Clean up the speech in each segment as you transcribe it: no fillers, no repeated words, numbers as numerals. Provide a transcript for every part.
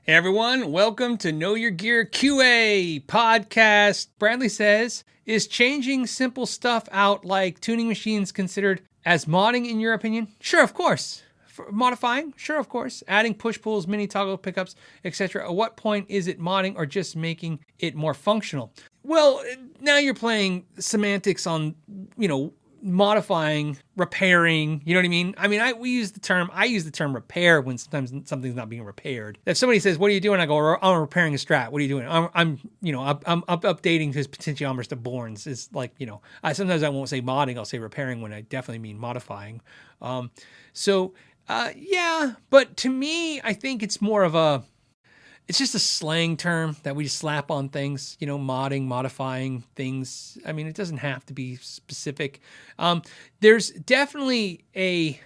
Hey everyone, welcome to Know Your Gear QA podcast. Bradley says, is changing simple stuff out like tuning machines considered as modding in your opinion? Sure, of course. For modifying? Sure, of course. Adding push-pulls, mini toggle pickups, etc. At what point is it modding or just making it more functional? Well, now you're playing semantics on, modifying, repairing, you know what I mean? I use the term repair when sometimes something's not being repaired. If somebody says, what are you doing? I go, I'm repairing a strat. What are you doing? I'm updating his potentiometers to Borns. Is like, sometimes I won't say modding, I'll say repairing when I definitely mean modifying. Yeah, but to me, I think it's more of it's just a slang term that we just slap on things, modding, modifying things. It doesn't have to be specific. There's definitely a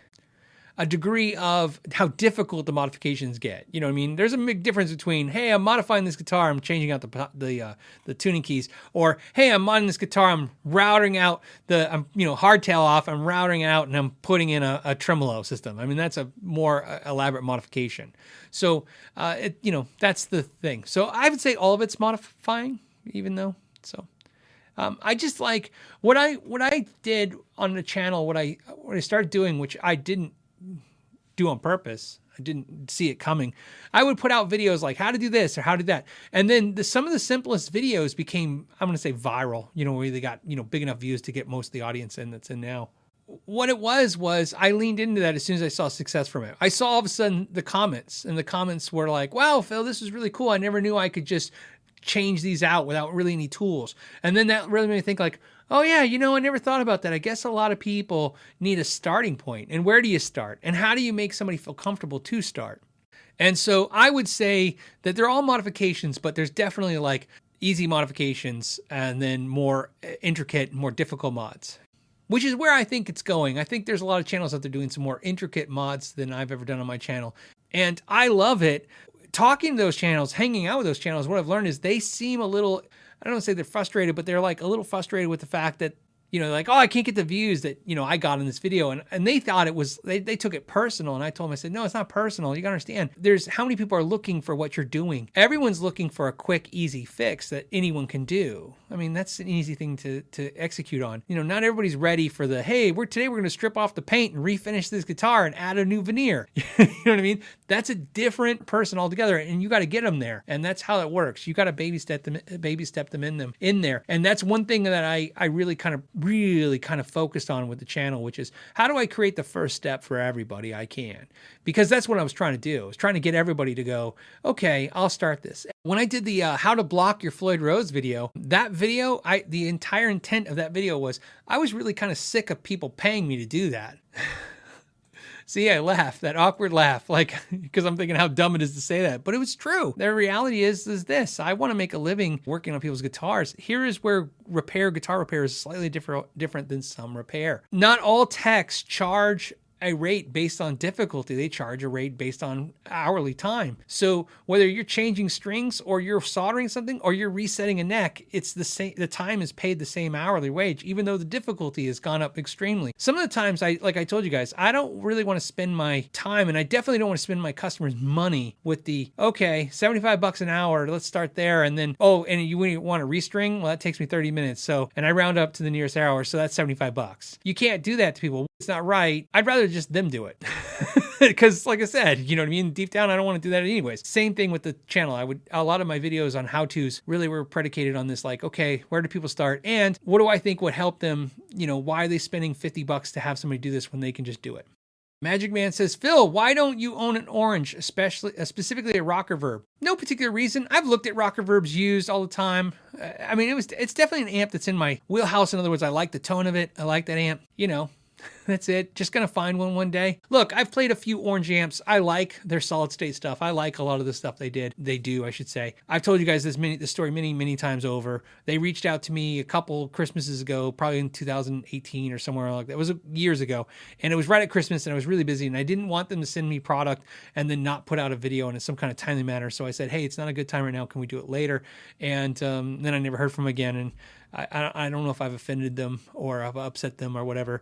degree of how difficult the modifications get. You know what I mean? There's a big difference between, hey, I'm modifying this guitar, I'm changing out the tuning keys, or hey, I'm modding this guitar, I'm routing out hardtail off, I'm routing out and I'm putting in a tremolo system. That's a more elaborate modification. So, that's the thing. So I would say all of it's modifying, even though, so. I just like what I did on the channel, what I started doing, which I didn't do on purpose. I didn't see it coming. I would put out videos like how to do this or how to do that. And then some of the simplest videos became, I'm going to say viral, where they got, big enough views to get most of the audience in that's in now. What it was I leaned into that as soon as I saw success from it. I saw all of a sudden the comments, and the comments were like, wow, Phil, this is really cool. I never knew I could just change these out without really any tools. And then that really made me think like, oh yeah, I never thought about that. I guess a lot of people need a starting point. And where do you start? And how do you make somebody feel comfortable to start? And so I would say that they're all modifications, but there's definitely like easy modifications and then more intricate, more difficult mods, which is where I think it's going. I think there's a lot of channels out there doing some more intricate mods than I've ever done on my channel. And I love it. Talking to those channels, hanging out with those channels, what I've learned is they seem a little, I don't want to say they're frustrated, but they're like a little frustrated with the fact that, like, oh, I can't get the views that, I got in this video. And they thought it was, they took it personal. And I told them, I said, no, it's not personal. You gotta understand, there's how many people are looking for what you're doing. Everyone's looking for a quick, easy fix that anyone can do. That's an easy thing to execute on. Not everybody's ready for the, hey, today we're going to strip off the paint and refinish this guitar and add a new veneer. You know what I mean? That's a different person altogether. And you got to get them there. And that's how it works. You got to baby step them in there. And that's one thing that I really kind of focused on with the channel, which is how do I create the first step for everybody I can? Because that's what I was trying to do. I was trying to get everybody to go, okay, I'll start this. When I did the how to block your Floyd Rose video, the entire intent of that video was I was really kind of sick of people paying me to do that. See, I laugh, that awkward laugh, like, because I'm thinking how dumb it is to say that, but it was true. The reality is this, I want to make a living working on people's guitars. Here is where guitar repair is slightly different than some repair. Not all techs charge a rate based on difficulty. They charge a rate based on hourly time. So whether you're changing strings or you're soldering something or you're resetting a neck, it's the same. The time is paid the same hourly wage, even though the difficulty has gone up extremely. Some of the times, like I told you guys, I don't really want to spend my time, and I definitely don't want to spend my customers' money with the, okay, $75 an hour, let's start there, and then, oh, and you want to restring? Well, that takes me 30 minutes. So, and I round up to the nearest hour, so that's $75. You can't do that to people. It's not right. I'd rather just them do it. Because like I said, you know what I mean? Deep down, I don't want to do that anyways. Same thing with the channel. A lot of my videos on how-tos really were predicated on this, like, okay, where do people start? And what do I think would help them? Why are they spending $50 to have somebody do this when they can just do it? Magic Man says, Phil, why don't you own an orange, specifically a rocker verb? No particular reason. I've looked at rocker verbs used all the time. It's definitely an amp that's in my wheelhouse. In other words, I like the tone of it. I like that amp, That's it. Just going to find one day. Look, I've played a few orange amps. I like their solid state stuff. I like a lot of the stuff they do, I should say. I've told you guys this story many times over. They reached out to me a couple Christmases ago, probably in 2018 or somewhere like that. It was years ago. And it was right at Christmas and I was really busy and I didn't want them to send me product and then not put out a video in some kind of timely manner. So I said, hey, it's not a good time right now. Can we do it later? And then I never heard from them again. And I don't know if I've offended them or I've upset them or whatever.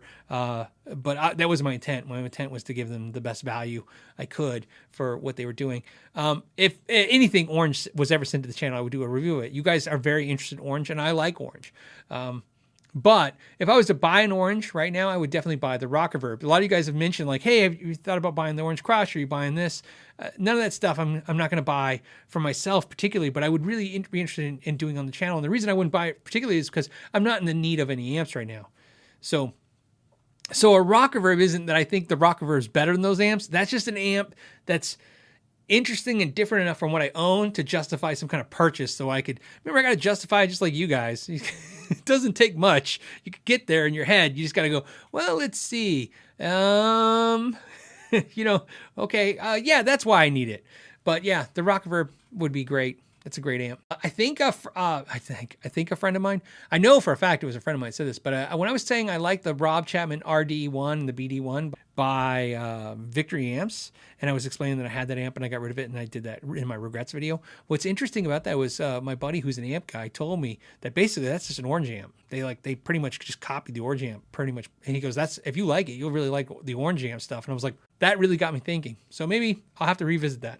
But that was my intent. My intent was to give them the best value I could for what they were doing. If anything orange was ever sent to the channel, I would do a review of it. You guys are very interested in orange, and I like orange. But if I was to buy an orange right now, I would definitely buy the Rock Reverb. A lot of you guys have mentioned like, hey, have you thought about buying the Orange Crush? Are you buying this? None of that stuff I'm not going to buy for myself particularly, but I would really be interested in doing on the channel. And the reason I wouldn't buy it particularly is because I'm not in the need of any amps right now. So a Rock Reverb isn't that I think the Rock Reverb is better than those amps. That's just an amp that's interesting and different enough from what I own to justify some kind of purchase. So I got to justify it just like you guys. It doesn't take much. You could get there in your head. You just got to go, well, let's see. Okay. Yeah, that's why I need it. But yeah, the Rock Reverb would be great. It's a great amp. I think a friend of mine, I know for a fact it was a friend of mine said this, but when I was saying I like the Rob Chapman RD1, the BD1 by Victory Amps, and I was explaining that I had that amp and I got rid of it, and I did that in my regrets video. What's interesting about that was my buddy who's an amp guy told me that basically that's just an orange amp. They pretty much just copied the orange amp pretty much, and he goes, if you like it, you'll really like the orange amp stuff. And I was like, that really got me thinking. So maybe I'll have to revisit that.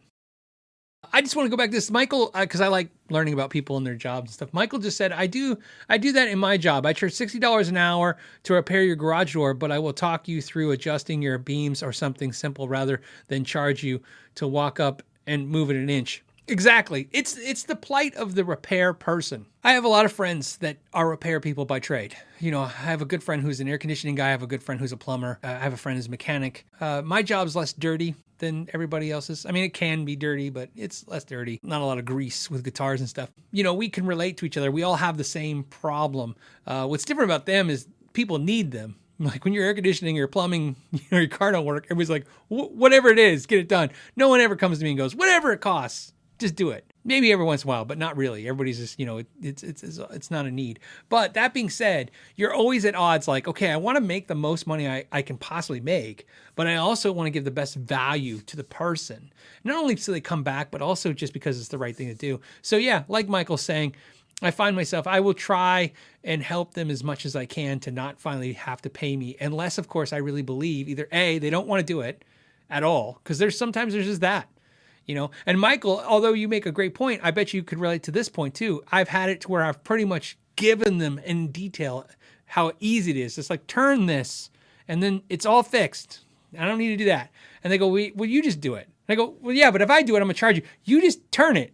I just want to go back to this, Michael, because I like learning about people and their jobs and stuff. Michael just said, I do that in my job. I charge $60 an hour to repair your garage door, but I will talk you through adjusting your beams or something simple rather than charge you to walk up and move it an inch. Exactly. It's the plight of the repair person. I have a lot of friends that are repair people by trade. I have a good friend who's an air conditioning guy. I have a good friend who's a plumber. I have a friend who's a mechanic. My job's less dirty than everybody else's. I mean, it can be dirty, but it's less dirty. Not a lot of grease with guitars and stuff. We can relate to each other. We all have the same problem. What's different about them is people need them. Like when you're air conditioning or plumbing, your car don't work. Everybody's like, whatever it is, get it done. No one ever comes to me and goes, whatever it costs, just do it. Maybe every once in a while, but not really. Everybody's just, it's not a need. But that being said, you're always at odds like, okay, I want to make the most money I can possibly make, but I also want to give the best value to the person. Not only so they come back, but also just because it's the right thing to do. So yeah, like Michael's saying, I find myself, I will try and help them as much as I can to not finally have to pay me. Unless, of course, I really believe either A, they don't want to do it at all, because there's just that. And Michael, although you make a great point, I bet you could relate to this point too. I've had it to where I've pretty much given them in detail how easy it is. It's like, turn this and then it's all fixed. I don't need to do that. And they go, well, you just do it. And I go, well, yeah, but if I do it, I'm gonna charge you. You just turn it.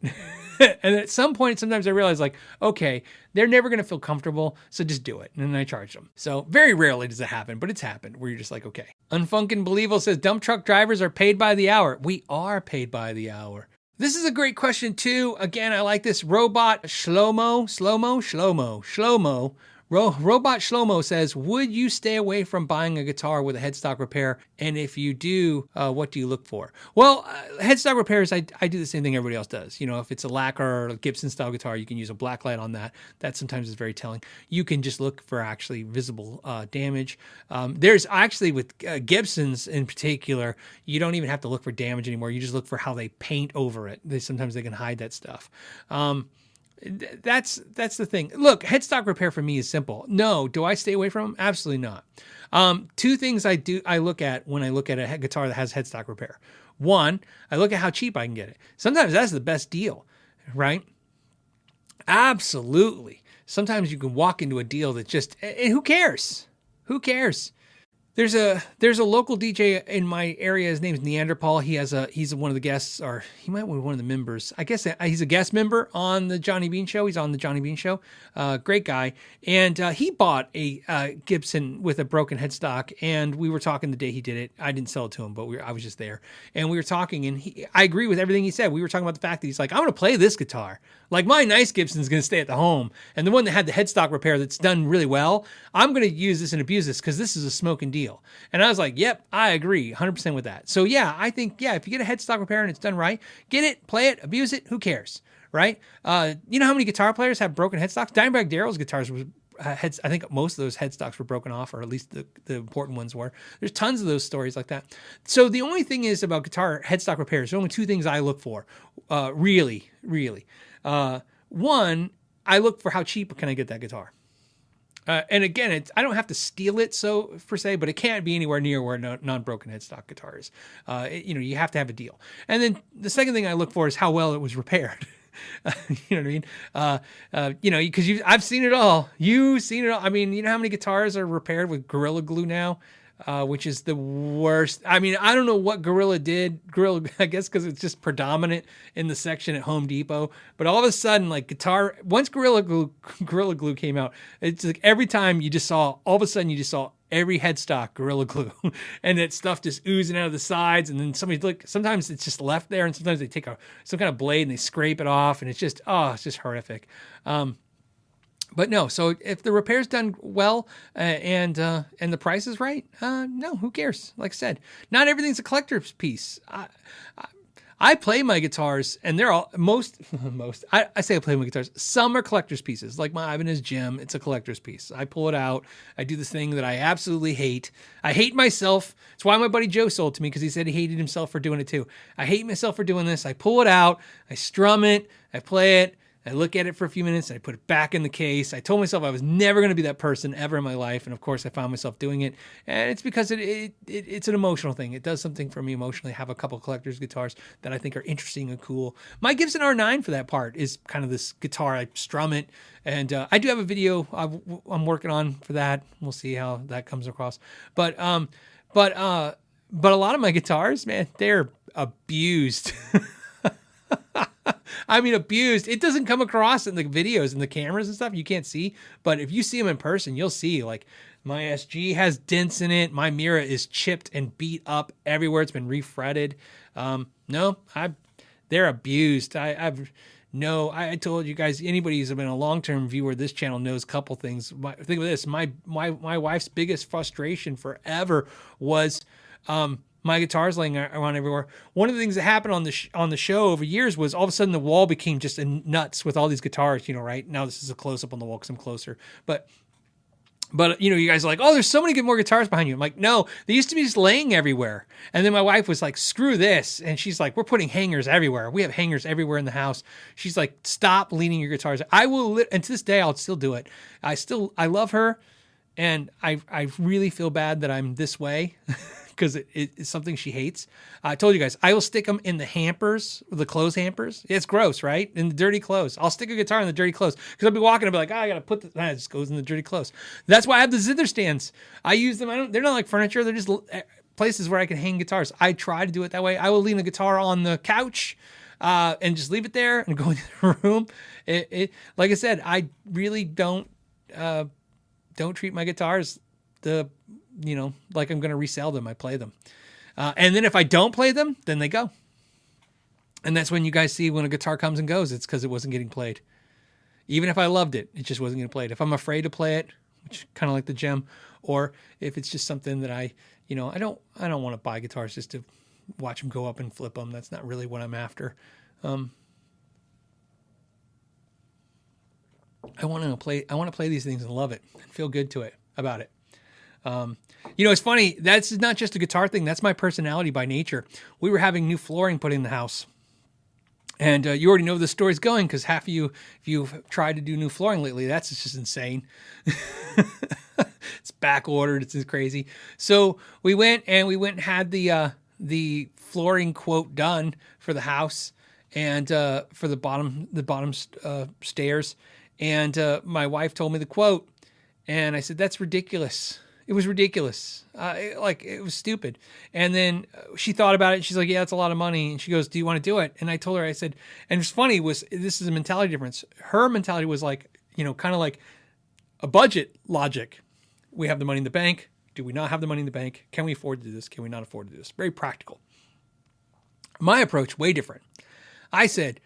And at some point, sometimes I realize like, okay, they're never going to feel comfortable. So just do it. And then I charge them. So very rarely does it happen, but it's happened where you're just like, okay. Unfunkin' Believal says dump truck drivers are paid by the hour. We are paid by the hour. This is a great question too. Again, I like this. Robot Shlomo. Robot Shlomo says, would you stay away from buying a guitar with a headstock repair? And if you do, what do you look for? Well, headstock repairs, I do the same thing everybody else does. If it's a lacquer or a Gibson style guitar, you can use a black light on that. That sometimes is very telling. You can just look for actually visible damage. There's actually with Gibsons in particular, you don't even have to look for damage anymore. You just look for how they paint over it. Sometimes they can hide that stuff. That's the thing. Look, headstock repair for me is simple. No, do I stay away from them? Absolutely not. Two things I look at when I look at a guitar that has headstock repair. One, I look at how cheap I can get it. Sometimes that's the best deal, right? Absolutely. Sometimes you can walk into a deal that just, and who cares? Who cares? There's a local DJ in my area. His name's Neanderthal. He's one of the guests, or he might be one of the members. I guess he's a guest member on the Johnny Bean Show. He's on the Johnny Bean Show. Great guy. And he bought a Gibson with a broken headstock. And we were talking the day he did it. I didn't sell it to him, but I was just there. And we were talking, and I agree with everything he said. We were talking about the fact that he's like, I'm going to play this guitar. Like my nice Gibson's going to stay at the home. And the one that had the headstock repair that's done really well, I'm going to use this and abuse this because this is a smoking deal. And I was like, yep, I agree 100% with that. So yeah, I think, yeah, if you get a headstock repair and it's done right, get it, play it, abuse it, who cares, right? You know how many guitar players have broken headstocks? Dimebag Darrell's guitars was I think most of those headstocks were broken off, or at least the important ones were. There's tons of those stories like that. So the only thing is about guitar headstock repairs, there's only two things I look for, really. One, I look for how cheap can I get that guitar. And again, I don't have to steal it so per se, but it can't be anywhere near where non-broken headstock guitar is. You have to have a deal. And then the second thing I look for is how well it was repaired. You know what I mean? Because I've seen it all. You've seen it all. I mean, you know how many guitars are repaired with Gorilla Glue now? Which is the worst. I mean, I don't know what Gorilla did. Gorilla, I guess, because it's just predominant in the section at Home Depot. But all of a sudden, like once Gorilla Glue came out, it's like every time all of a sudden you just saw every headstock Gorilla Glue, and that stuff just oozing out of the sides. And then sometimes it's just left there, and sometimes they take some kind of blade and they scrape it off, and it's just horrific. But no, so if the repair's done well and the price is right, no, who cares? Like I said, not everything's a collector's piece. I play my guitars, and they're all I say I play my guitars. Some are collector's pieces, like my Ibanez Gem. It's a collector's piece. I pull it out. I do this thing that I absolutely hate. I hate myself. It's why my buddy Joe sold to me, because he said he hated himself for doing it too. I hate myself for doing this. I pull it out. I strum it. I play it. I look at it for a few minutes, and I put it back in the case. I told myself I was never going to be that person ever in my life, and of course I found myself doing it. And it's because it's an emotional thing. It does something for me emotionally. I have a couple of collector's guitars that I think are interesting and cool. My Gibson R9, for that part, is kind of this guitar. I strum it, and I do have a video I'm working on for that. We'll see how that comes across. But a lot of my guitars, man, they're abused. I mean, abused. It doesn't come across in the videos and the cameras and stuff. You can't see, but if you see them in person, you'll see, like, my SG has dents in it. My Mira is chipped and beat up everywhere. It's been refretted. They're abused. I told you guys, anybody who's been a long-term viewer of this channel knows a couple things. Think of this. My wife's biggest frustration forever was, my guitars laying around everywhere. One of the things that happened on the show over years was all of a sudden the wall became just nuts with all these guitars, right? Now this is a close-up on the wall because I'm closer. But you guys are like, oh, there's so many more guitars behind you. I'm like, no, they used to be just laying everywhere. And then my wife was like, screw this. And she's like, we're putting hangers everywhere. We have hangers everywhere in the house. She's like, stop leaning your guitars. I will, and to this day, I'll still do it. I love her. And I really feel bad that I'm this way. Because it's something she hates. I told you guys, I will stick them in the hampers, the clothes hampers. It's gross, right? In the dirty clothes. I'll stick a guitar in the dirty clothes. Because I'll be walking and I'll be like, I got to put this. It just goes in the dirty clothes. That's why I have the zither stands. I use them. They're not like furniture. They're just places where I can hang guitars. I try to do it that way. I will lean the guitar on the couch and just leave it there and go into the room. Like I said, I really don't treat my guitars like I'm going to resell them. I play them. And then if I don't play them, then they go. And that's when you guys see when a guitar comes and goes, it's because it wasn't getting played. Even if I loved it, it just wasn't getting played. If I'm afraid to play it, which kind of like the Gem, or if it's just something that I don't want to buy guitars just to watch them go up and flip them. That's not really what I'm after. I want to play these things and love it and feel good about it. It's funny. That's not just a guitar thing. That's my personality by nature. We were having new flooring put in the house. And you already know the story's going because half of you, if you've tried to do new flooring lately, that's just insane. It's back ordered. It's just crazy. So we went and had the flooring quote done for the house and for the bottom stairs. And my wife told me the quote, and I said, "That's ridiculous." It was ridiculous. It was stupid. And then she thought about it. And she's like, yeah, that's a lot of money. And she goes, do you want to do it? And I told her, I said, and what's funny was this is a mentality difference. Her mentality was like, kind of like a budget logic. We have the money in the bank. Do we not have the money in the bank? Can we afford to do this? Can we not afford to do this? Very practical. My approach, way different. I said,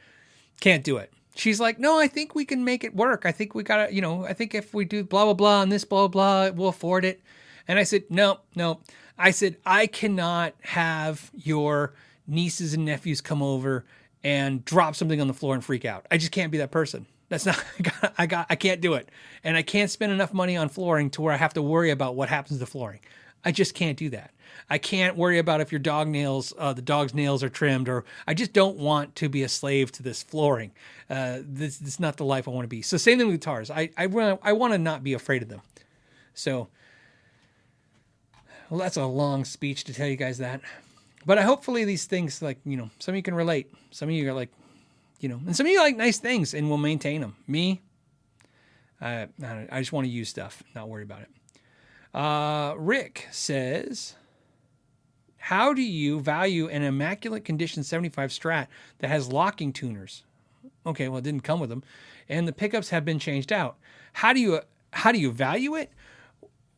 can't do it. She's like, no, I think we can make it work. I think we got to, I think if we do blah, blah, blah, and this blah, blah, we'll afford it. And I said, no. I said, I cannot have your nieces and nephews come over and drop something on the floor and freak out. I just can't be that person. That's not, I can't do it. And I can't spend enough money on flooring to where I have to worry about what happens to flooring. I just can't do that. I can't worry about if your the dog's nails are trimmed, or I just don't want to be a slave to this flooring. This is not the life I want to be. So same thing with guitars. I want to not be afraid of them. So, well, that's a long speech to tell you guys that. But hopefully these things, like, you know, some of you can relate. Some of you are like, you know, and some of you like nice things and will maintain them. Me, I just want to use stuff, not worry about it. Rick says, how do you value an immaculate condition 75 Strat that has locking tuners? Okay, well, it didn't come with them, and the pickups have been changed out. How do you value it?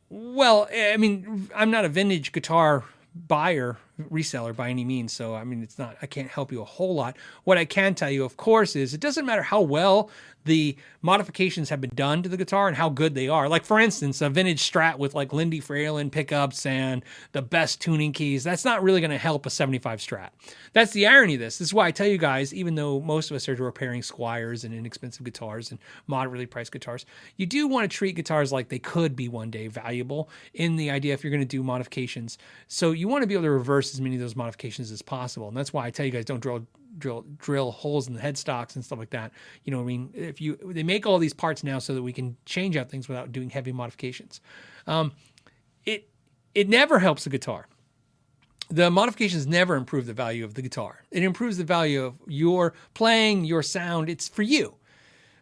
Well, I mean, I'm not a vintage guitar buyer, reseller by any means, so I mean, I can't help you a whole lot. What I can tell you, of course, is it doesn't matter how well the modifications have been done to the guitar and how good they are. Like, for instance, a vintage Strat with like Lindy Fralin pickups and the best tuning keys, that's not really going to help a 75 Strat. That's the irony of this. This is why I tell you guys, even though most of us are repairing Squiers and inexpensive guitars and moderately priced guitars, you do want to treat guitars like they could be one day valuable in the idea if you're going to do modifications. So you want to be able to reverse as many of those modifications as possible. And that's why I tell you guys, don't drill holes in the headstocks and stuff like that. You know what I mean? They make all these parts now so that we can change out things without doing heavy modifications. It never helps the guitar. The modifications never improve the value of the guitar. It improves the value of your playing, your sound. It's for you.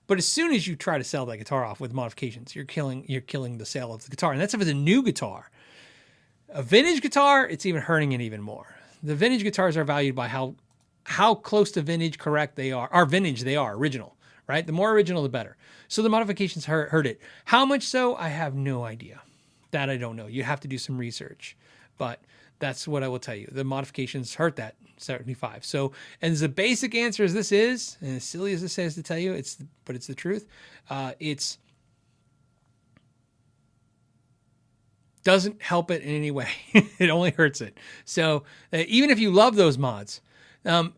But as soon as you try to sell that guitar off with modifications, you're killing the sale of the guitar. And that's if it's a new guitar. A vintage guitar, it's even hurting it even more. The vintage guitars are valued by how close to vintage correct they are vintage they are, original, right? The more original, the better. So the modifications hurt it. How much so? I have no idea. That I don't know. You have to do some research. But that's what I will tell you. The modifications hurt that 75. So, and the basic answer as this is, and as silly as this is to tell you, but it's the truth. It's doesn't help it in any way. It only hurts it. So even if you love those mods,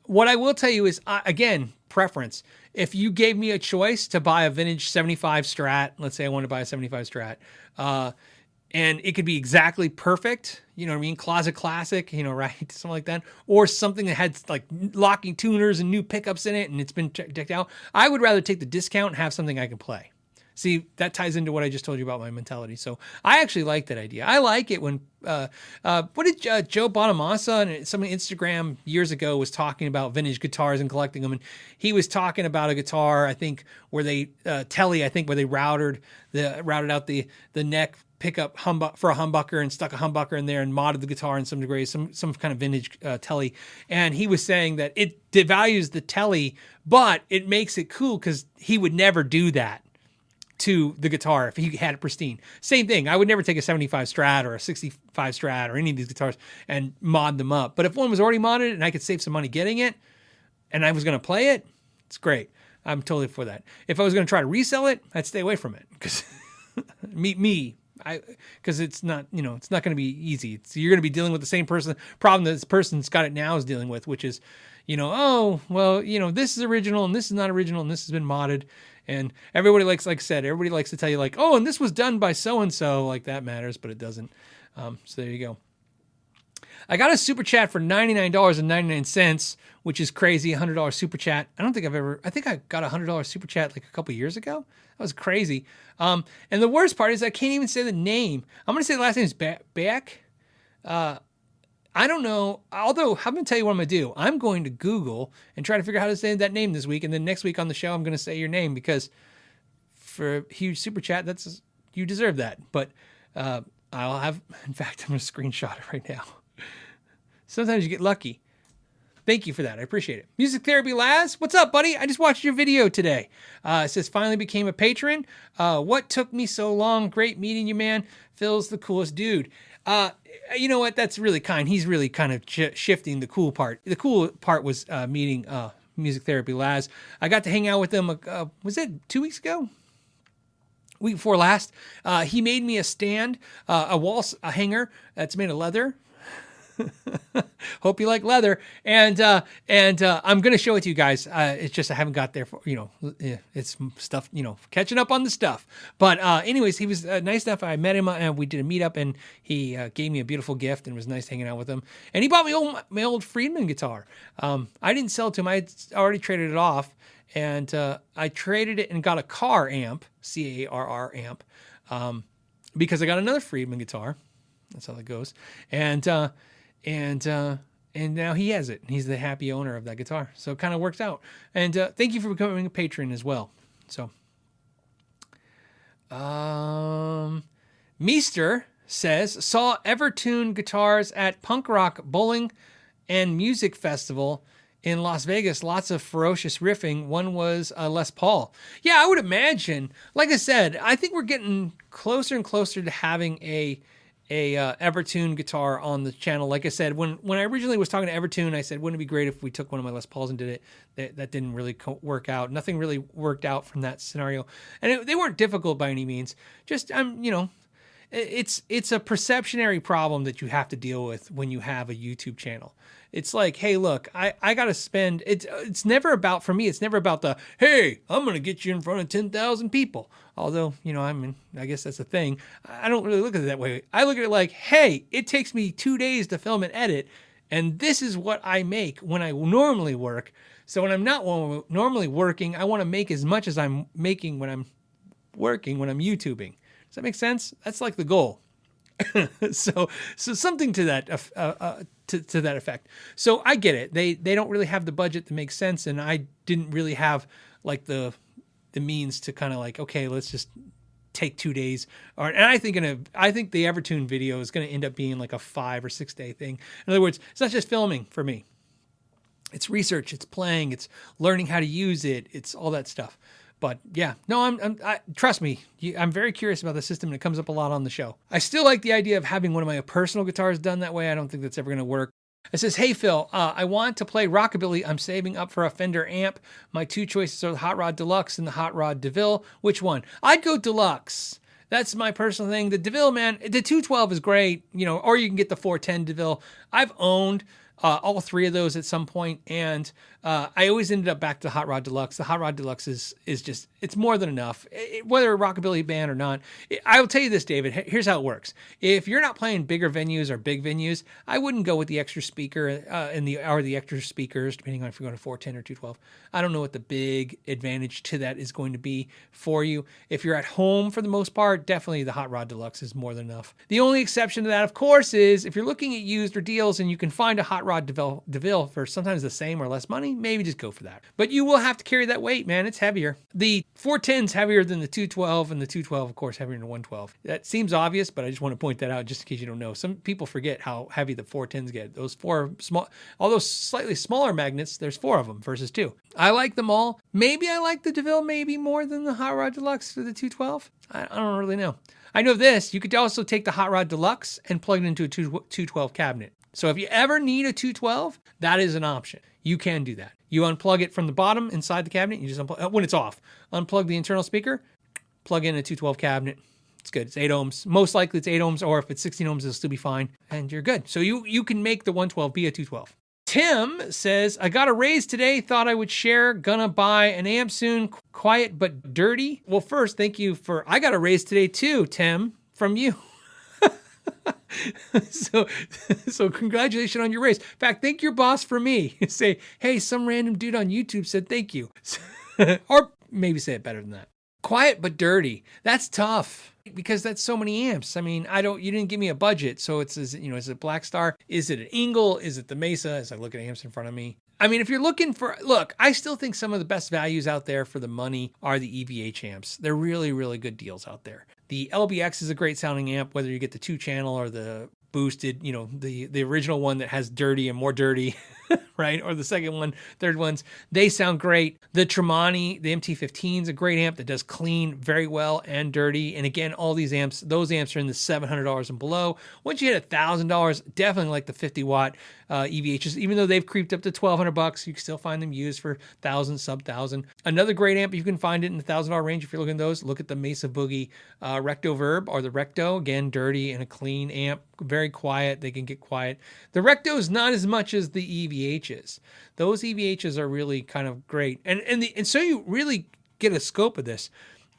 what I will tell you is, again, preference. If you gave me a choice to buy a vintage 75 Strat, let's say I want to buy a 75 Strat, and it could be exactly perfect, you know what I mean? Closet classic, you know, right? Something like that. Or something that had like locking tuners and new pickups in it and it's been decked out. I would rather take the discount and have something I can play. See, that ties into what I just told you about my mentality. So I actually like that idea. I like it when, what did Joe Bonamassa on some Instagram years ago was talking about vintage guitars and collecting them. And he was talking about a guitar, I think, where they, Telly, I think, where they routed out the neck pickup for a humbucker and stuck a humbucker in there and modded the guitar in some degree, some kind of vintage Telly. And he was saying that it devalues the Telly, but it makes it cool because he would never do that to the guitar if he had it pristine. Same thing. I would never take a 75 Strat or a 65 Strat or any of these guitars and mod them up. But if one was already modded and I could save some money getting it and I was going to play it, it's great. I'm totally for that. If I was going to try to resell it, I'd stay away from it because because it's not, you know, it's not going to be easy. You're going to be dealing with the same problem that this person's got it now is dealing with, which is, you know, oh, well, you know, this is original and this is not original and this has been modded. And everybody likes, like I said, everybody likes to tell you like, oh, and this was done by so-and-so, like that matters, but it doesn't. So there you go. I got a super chat for $99.99, which is crazy. $100 super chat. I think I got a $100 super chat like a couple years ago. That was crazy. And the worst part is I can't even say the name. I'm going to say the last name is Beck. I don't know. Although, I'm going to tell you what I'm going to do. I'm going to Google and try to figure out how to say that name this week. And then next week on the show, I'm going to say your name because for a huge super chat, you deserve that. But in fact, I'm going to screenshot it right now. Sometimes you get lucky. Thank you for that. I appreciate it. Music Therapy Laz, what's up, buddy? I just watched your video today. It says, finally became a patron. What took me so long? Great meeting you, man. Phil's the coolest dude. You know what? That's really kind. He's really kind of shifting the cool part. The cool part was meeting Music Therapy Laz. I got to hang out with him, was it 2 weeks ago? Week before last. He made me a stand, a wall hanger that's made of leather. Hope you like leather. And I'm going to show it to you guys. It's just I haven't got there for, it's stuff, catching up on the stuff. But anyways, he was nice enough. I met him and we did a meetup, and he gave me a beautiful gift, and it was nice hanging out with him. And he bought me my old Friedman guitar. I didn't sell it to him. I had already traded it off, and I traded it and got a car amp, CARR amp, because I got another Friedman guitar. That's how that goes. And now he has it. He's the happy owner of that guitar. So it kind of works out. And thank you for becoming a patron as well. So, Meester says, saw Evertune guitars at Punk Rock Bowling and Music Festival in Las Vegas. Lots of ferocious riffing. One was a Les Paul. Yeah, I would imagine. Like I said, I think we're getting closer and closer to having a Evertune guitar on the channel. Like I said, when I originally was talking to Evertune, I said, wouldn't it be great if we took one of my Les Pauls and did it? That didn't really work out. Nothing really worked out from that scenario. And they weren't difficult by any means. Just, it's a perceptionary problem that you have to deal with when you have a YouTube channel. It's like, hey, look, I got to spend, it's never about, for me, it's never about the, hey, I'm going to get you in front of 10,000 people. Although, I guess that's a thing. I don't really look at it that way. I look at it like, hey, it takes me 2 days to film and edit, and this is what I make when I normally work. So when I'm not normally working, I want to make as much as I'm making when I'm working, when I'm YouTubing. Does that make sense? That's like the goal. so something to that to that effect. So I get it. They don't really have the budget that makes sense, and I didn't really have like the means to kind of like, okay, let's just take 2 days. And I think the Evertune video is going to end up being like a 5 or 6 day thing. In other words, it's not just filming for me. It's research, it's playing, it's learning how to use it, it's all that stuff. But yeah, no, trust me, I'm very curious about the system, and it comes up a lot on the show. I still like the idea of having one of my personal guitars done that way. I don't think that's ever going to work. It says, hey, Phil, I want to play rockabilly. I'm saving up for a Fender amp. My two choices are the Hot Rod Deluxe and the Hot Rod DeVille. Which one? I'd go Deluxe. That's my personal thing. The DeVille, man, the 212 is great, or you can get the 410 DeVille. I've owned all three of those at some point, and I always ended up back to Hot Rod Deluxe. The Hot Rod Deluxe is just, it's more than enough. Whether a rockabilly band or not, I will tell you this, David, here's how it works. If you're not playing bigger venues or big venues, I wouldn't go with the extra speaker or the extra speakers, depending on if you're going to 410 or 212. I don't know what the big advantage to that is going to be for you. If you're at home for the most part, definitely the Hot Rod Deluxe is more than enough. The only exception to that, of course, is if you're looking at used or deals and you can find a Hot Rod DeVille for sometimes the same or less money, maybe just go for that. But you will have to carry that weight, man. It's heavier. The 410 is heavier than the 212, and the 212, of course, heavier than the 112. That seems obvious, but I just want to point that out just in case you don't know. Some people forget how heavy the 410s get. Those all those slightly smaller magnets, there's 4 of them versus 2. I like them all. Maybe I like the DeVille maybe more than the Hot Rod Deluxe or the 212. I don't really know. I know this. You could also take the Hot Rod Deluxe and plug it into a 212 cabinet. So if you ever need a 212, that is an option. You can do that. You unplug it from the bottom inside the cabinet. You just unplug when it's off. Unplug the internal speaker, plug in a 212 cabinet. It's good. It's 8 ohms. Most likely it's 8 ohms, or if it's 16 ohms, it'll still be fine. And you're good. So you can make the 112 be a 212. Tim says, I got a raise today. Thought I would share. Gonna buy an amp soon. Quiet but dirty. Well, first, thank you for, I got a raise today too, Tim, from you. So congratulations on your raise. In fact, thank your boss for me. Say, hey, some random dude on YouTube said thank you. Or maybe say it better than that. Quiet but dirty. That's tough because that's so many amps. I mean, you didn't give me a budget. So is it Black Star? Is it an Engel? Is it the Mesa? As I look at amps in front of me. I mean, if you're looking I still think some of the best values out there for the money are the EVH amps. They're really, really good deals out there. The LBX is a great sounding amp, whether you get the 2-channel or the boosted, the original one that has dirty and more dirty. right? Or the second one, third ones, they sound great. The Tremonti, the MT15 is a great amp that does clean very well and dirty. And again, all these amps, those amps are in the $700 and below. Once you hit $1,000, definitely like the 50 watt EVHs, even though they've creeped up to $1,200, you can still find them used for sub-1,000. Another great amp, you can find it in the $1,000 range. If you're looking at those, look at the Mesa Boogie Recto Verb or the Recto. Again, dirty and a clean amp, very quiet. They can get quiet. The Recto is not as much as the EVHs. Those EVHs are really kind of great. And so you really get a scope of this.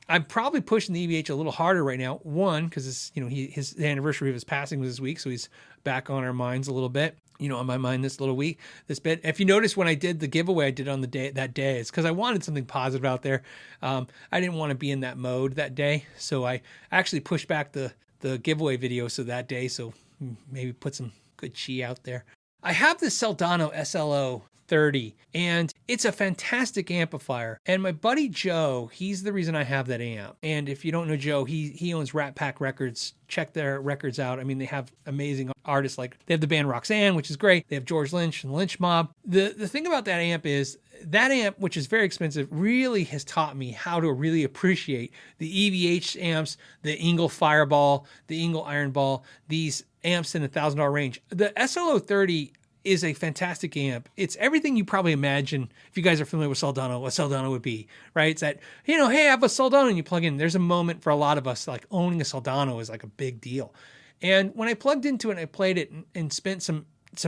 I'm probably pushing the EVH a little harder right now. One, because it's, the anniversary of his passing was this week, so he's back on our minds a little bit. On my mind this bit. If you notice when I did the giveaway I did on that day, it's because I wanted something positive out there. I didn't want to be in that mode that day, so I actually pushed back the giveaway video that day, so maybe put some good chi out there. I have this Soldano SLO 30, and it's a fantastic amplifier. And my buddy Joe, he's the reason I have that amp. And if you don't know Joe, he owns Rat Pack Records. Check their records out. I mean, they have amazing artists, like they have the band Roxanne, which is great. They have George Lynch and the Lynch Mob. The thing about that amp is that amp, which is very expensive, really has taught me how to really appreciate the EVH amps, the Engel Fireball, the Engel Iron Ball, these amps in the $1,000 range. The SLO 30 is a fantastic amp. It's everything you probably imagine, if you guys are familiar with Soldano, what Soldano would be, right? It's that, hey, I have a Soldano, and you plug in. There's a moment for a lot of us, like owning a Soldano is like a big deal. And when I plugged into it and I played it and spent some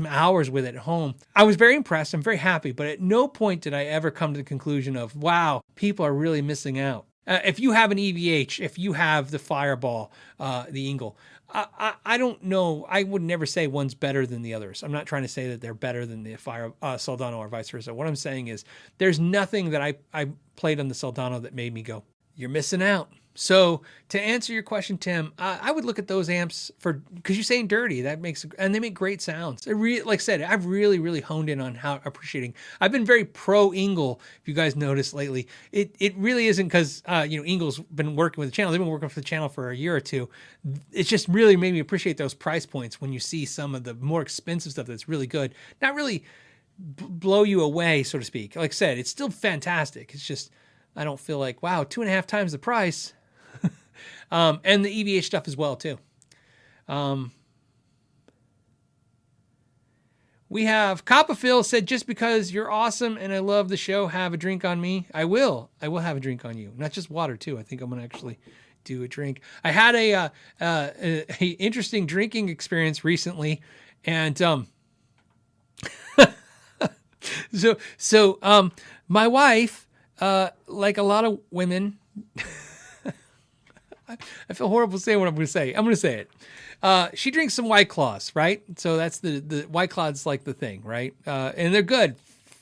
hours with it at home, I was very impressed. I'm very happy. But at no point did I ever come to the conclusion of, wow, people are really missing out. If you have an EVH, if you have the Fireball, the Engel, I don't know. I would never say one's better than the others. I'm not trying to say that they're better than the Soldano or vice versa. What I'm saying is there's nothing that I played on the Soldano that made me go, you're missing out. So to answer your question, Tim, I would look at those amps because you're saying dirty. And they make great sounds. Like I said, I've really, really honed in on how appreciating. I've been very pro Engel. If you guys noticed lately, it really isn't because Engel's been working with the channel. They've been working for the channel for a year or two. It's just really made me appreciate those price points when you see some of the more expensive stuff that's really good. Not really blow you away, so to speak. Like I said, it's still fantastic. It's just I don't feel like, wow, 2.5 times the price. And the EVH stuff as well, too. We have Copperfield said, just because you're awesome and I love the show, have a drink on me. I will have a drink on you. Not just water, too. I think I'm going to actually do a drink. I had a interesting drinking experience recently. And so my wife, like a lot of women... I feel horrible saying what I'm going to say. I'm going to say it. She drinks some White Claws, right? So that's the White Claws, like the thing, right? And they're good.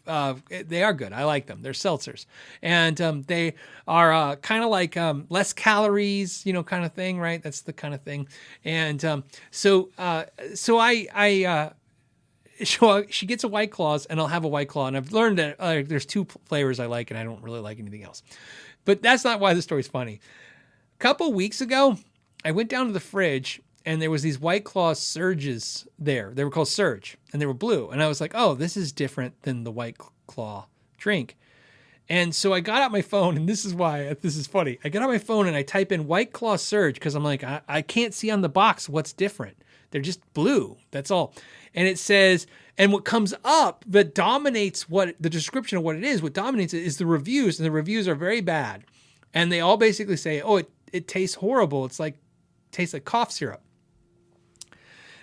They are good. I like them. They're seltzers. And they are kind of like less calories, kind of thing, right? That's the kind of thing. And so she gets a White Claws, and I'll have a White Claw. And I've learned that there's two flavors I like, and I don't really like anything else. But that's not why the story's funny. A couple weeks ago, I went down to the fridge and there was these White Claw Surges there. They were called Surge and they were blue. And I was like, oh, this is different than the White Claw drink. And so I got out my phone, and this is why this is funny. I got out my phone and I type in White Claw Surge because I'm like, I can't see on the box what's different. They're just blue. That's all. And it says, and what comes up that dominates what the description of what it is, what dominates it is the reviews, and the reviews are very bad. And they all basically say, oh, it tastes horrible. Tastes like cough syrup.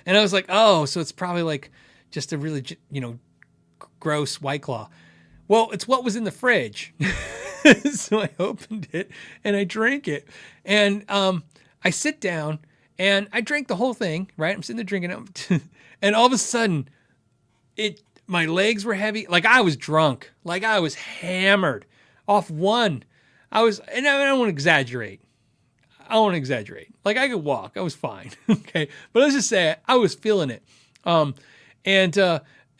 And I was like, oh, so it's probably like just a really, gross White Claw. Well, it's what was in the fridge. So I opened it and I drank it. And I sit down and I drank the whole thing, right? I'm sitting there drinking it. And all of a sudden, my legs were heavy. Like I was drunk. Like I was hammered off one. And I don't want to exaggerate. Like I could walk. I was fine. Okay. But let's just say I was feeling it. And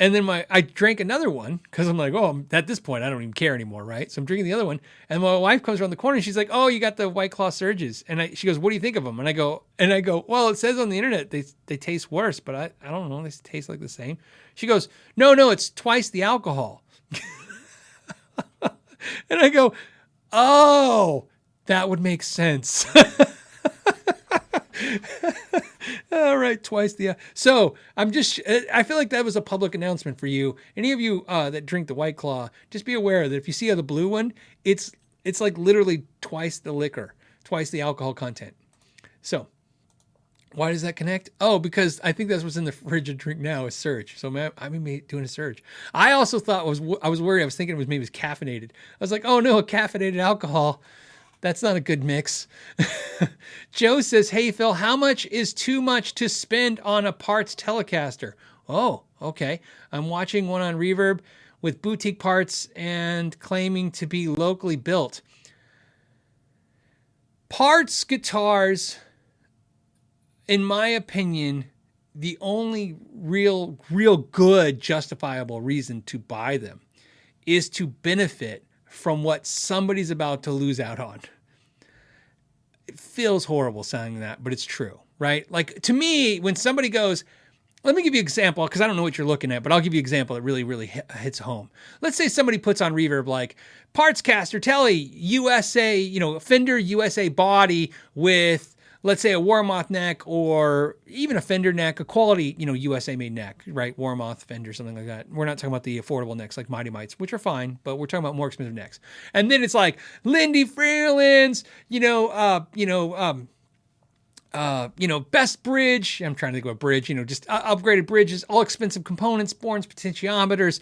And then I drank another one because I'm like, oh, at this point, I don't even care anymore, right? So I'm drinking the other one. And my wife comes around the corner and she's like, oh, you got the White Claw Surges. And she goes, what do you think of them? And I go, well, it says on the internet they taste worse, but I don't know. They taste like the same. She goes, no, it's twice the alcohol. And I go, oh, that would make sense. All right, twice the. So I feel like that was a public announcement for you. Any of you that drink the White Claw, just be aware that if you see the blue one, it's like literally twice the liquor, twice the alcohol content. So why does that connect? Oh, because I think that's what's in the fridge to drink now is Surge. So I'm doing a Surge. I also thought I was worried. I was thinking maybe it was caffeinated. I was like, oh no, a caffeinated alcohol. That's not a good mix. Joe says, hey, Phil, how much is too much to spend on a parts Telecaster? Oh, okay. I'm watching one on Reverb with boutique parts and claiming to be locally built. Parts guitars, in my opinion, the only real good justifiable reason to buy them is to benefit from what somebody's about to lose out on. It feels horrible saying that, but it's true, right? Like to me, when somebody goes, let me give you an example, because I don't know what you're looking at, but I'll give you an example that really hits home. Let's say somebody puts on Reverb like Partscaster Tele USA, Fender USA body with, let's say, a Warmoth neck or even a Fender neck, a quality, USA made neck, right? Warmoth, Fender, something like that. We're not talking about the affordable necks like Mighty Mites, which are fine, but we're talking about more expensive necks. And then it's like Lindy Freeland's, best bridge. I'm trying to think of a bridge, just upgraded bridges, all expensive components, Bourne's potentiometers,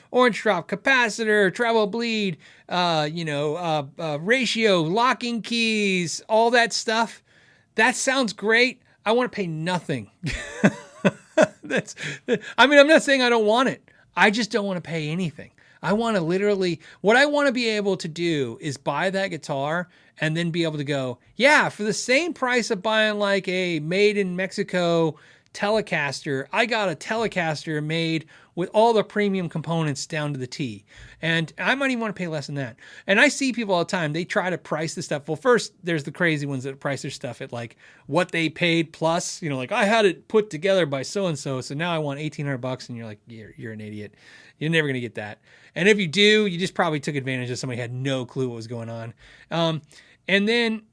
orange drop capacitor, treble bleed, ratio, locking keys, all that stuff. That sounds great. I want to pay nothing. I'm not saying I don't want it. I just don't want to pay anything. I want to what I want to be able to do is buy that guitar and then be able to go, yeah, for the same price of buying like a made in Mexico Telecaster, I got a Telecaster made with all the premium components down to the T. And I might even want to pay less than that. And I see people all the time, they try to price this stuff. Well, first, there's the crazy ones that price their stuff at like what they paid plus, like I had it put together by so-and-so, so now I want $1,800. And you're like, you're an idiot. You're never going to get that. And if you do, you just probably took advantage of somebody who had no clue what was going on. And then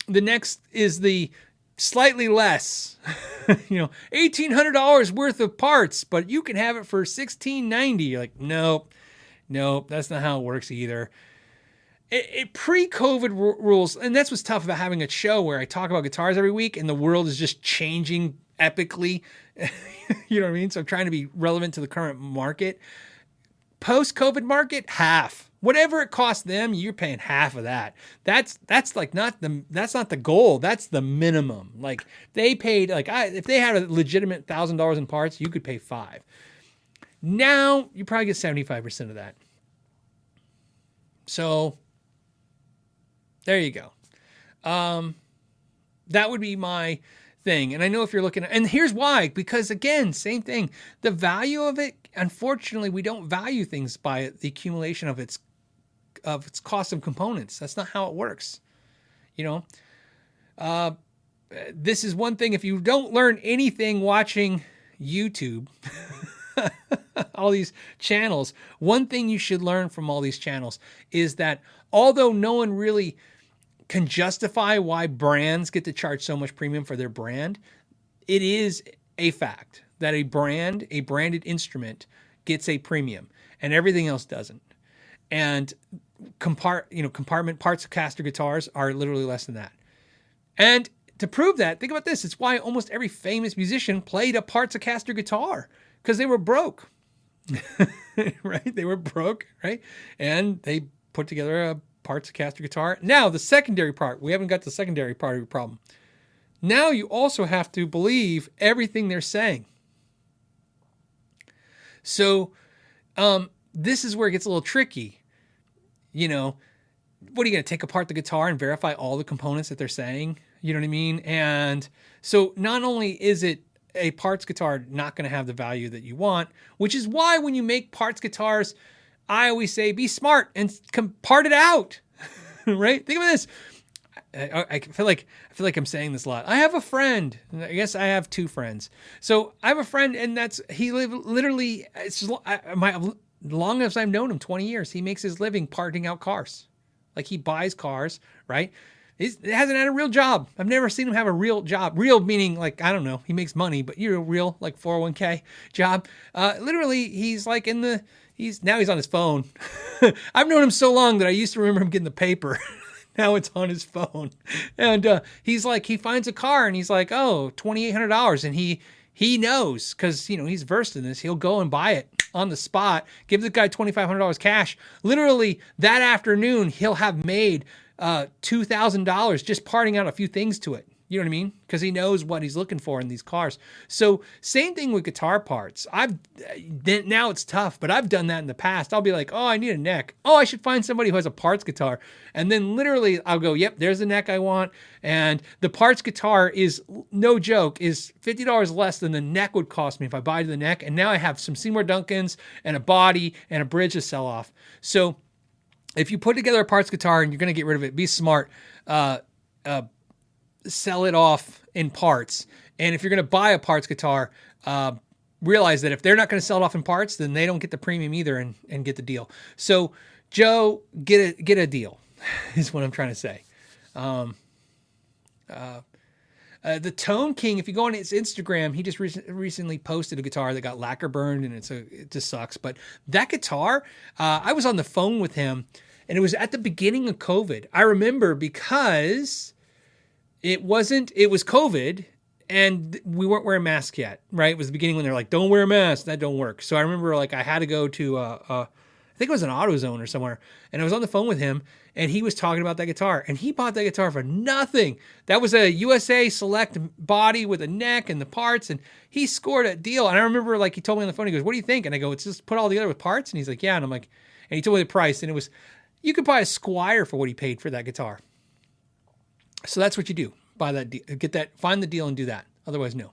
the next is the slightly less, $1,800 worth of parts, but you can have it for $1,690. You're like, nope, that's not how it works either. It pre-COVID rules, and that's what's tough about having a show where I talk about guitars every week and the world is just changing epically. You know what I mean? So I'm trying to be relevant to the current market. Post-COVID market, half. Whatever it costs them, you're paying half of that. That's not the goal. That's the minimum. Like they paid, if they had a legitimate $1,000 in parts, you could pay $5,000. Now you probably get 75% of that. So there you go. That would be my thing. And I know if you're looking at, and here's why, because again, same thing, the value of it, unfortunately, we don't value things by the accumulation of its cost of components. That's not how it works. This is one thing. If you don't learn anything watching YouTube, all these channels, one thing you should learn from all these channels is that although no one really can justify why brands get to charge so much premium for their brand, it is a fact that a branded instrument gets a premium and everything else doesn't. And compartment parts of caster guitars are literally less than that. And to prove that, think about this. It's why almost every famous musician played a parts of caster guitar, because they were broke, right? They were broke, right? And they put together a parts of caster guitar. Now, the secondary part, we haven't got the secondary part of your problem. Now you also have to believe everything they're saying. So this is where it gets a little tricky. What are you going to take apart the guitar and verify all the components that they're saying? You know what I mean? And so not only is it a parts guitar not going to have the value that you want, which is why when you make parts guitars, I always say be smart and part it out, right? Think of this. I feel like I'm saying this a lot. I have a friend. I guess I have two friends. So I have a friend, and literally. It's just, long as I've known him, 20 years, he makes his living parting out cars. Like he buys cars, right? He hasn't had a real job. I've never seen him have a real job. Real meaning like, I don't know, he makes money, but you're a real like 401k job. Literally, he's like now he's on his phone. I've known him so long that I used to remember him getting the paper. Now it's on his phone. And he's like, he finds a car and he's like, oh, $2,800. And he knows because, he's versed in this. He'll go and buy it on the spot, give the guy $2,500 cash. Literally that afternoon, he'll have made $2,000 just parting out a few things to it. You know what I mean? Because he knows what he's looking for in these cars. So same thing with guitar parts. Now it's tough, but I've done that in the past. I'll be like, oh, I need a neck. Oh, I should find somebody who has a parts guitar. And then literally I'll go, yep, there's the neck I want. And the parts guitar is, no joke, is $50 less than the neck would cost me if I buy the neck. And now I have some Seymour Duncans and a body and a bridge to sell off. So if you put together a parts guitar and you're going to get rid of it, be smart. Sell it off in parts. And if you're going to buy a parts guitar, realize that if they're not going to sell it off in parts, then they don't get the premium either and get the deal. So Joe, get a deal is what I'm trying to say. The Tone King, if you go on his Instagram, he just recently posted a guitar that got lacquer burned and it just sucks. But that guitar, I was on the phone with him and it was at the beginning of COVID. I remember because it was COVID and we weren't wearing masks yet, right? It was the beginning when they're like, don't wear a mask. That don't work. So I remember like I had to go to, I think it was an AutoZone or somewhere. And I was on the phone with him and he was talking about that guitar and he bought that guitar for nothing. That was a USA Select body with a neck and the parts and he scored a deal. And I remember like he told me on the phone, he goes, what do you think? And I go, it's just put all together with parts. And he's like, yeah. And I'm like, and he told me the price and it was, you could buy a Squire for what he paid for that guitar. So that's what you do. Buy that, find the deal and do that. Otherwise, no.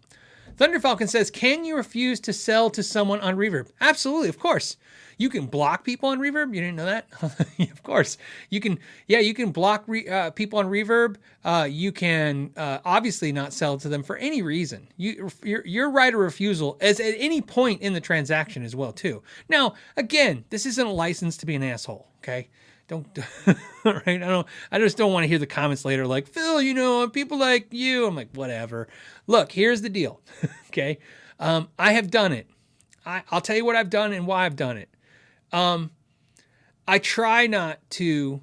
Thunder Falcon says, can you refuse to sell to someone on Reverb? Absolutely, of course. You can block people on Reverb. You didn't know that? Of course. You can block people on Reverb. You can obviously not sell to them for any reason. Your right of refusal is at any point in the transaction as well, too. Now, again, this isn't a license to be an asshole, okay? Don't, right? I just don't want to hear the comments later like, Phil, people like you. I'm like, whatever. Look, here's the deal. Okay. I have done it. I'll tell you what I've done and why I've done it. I try not to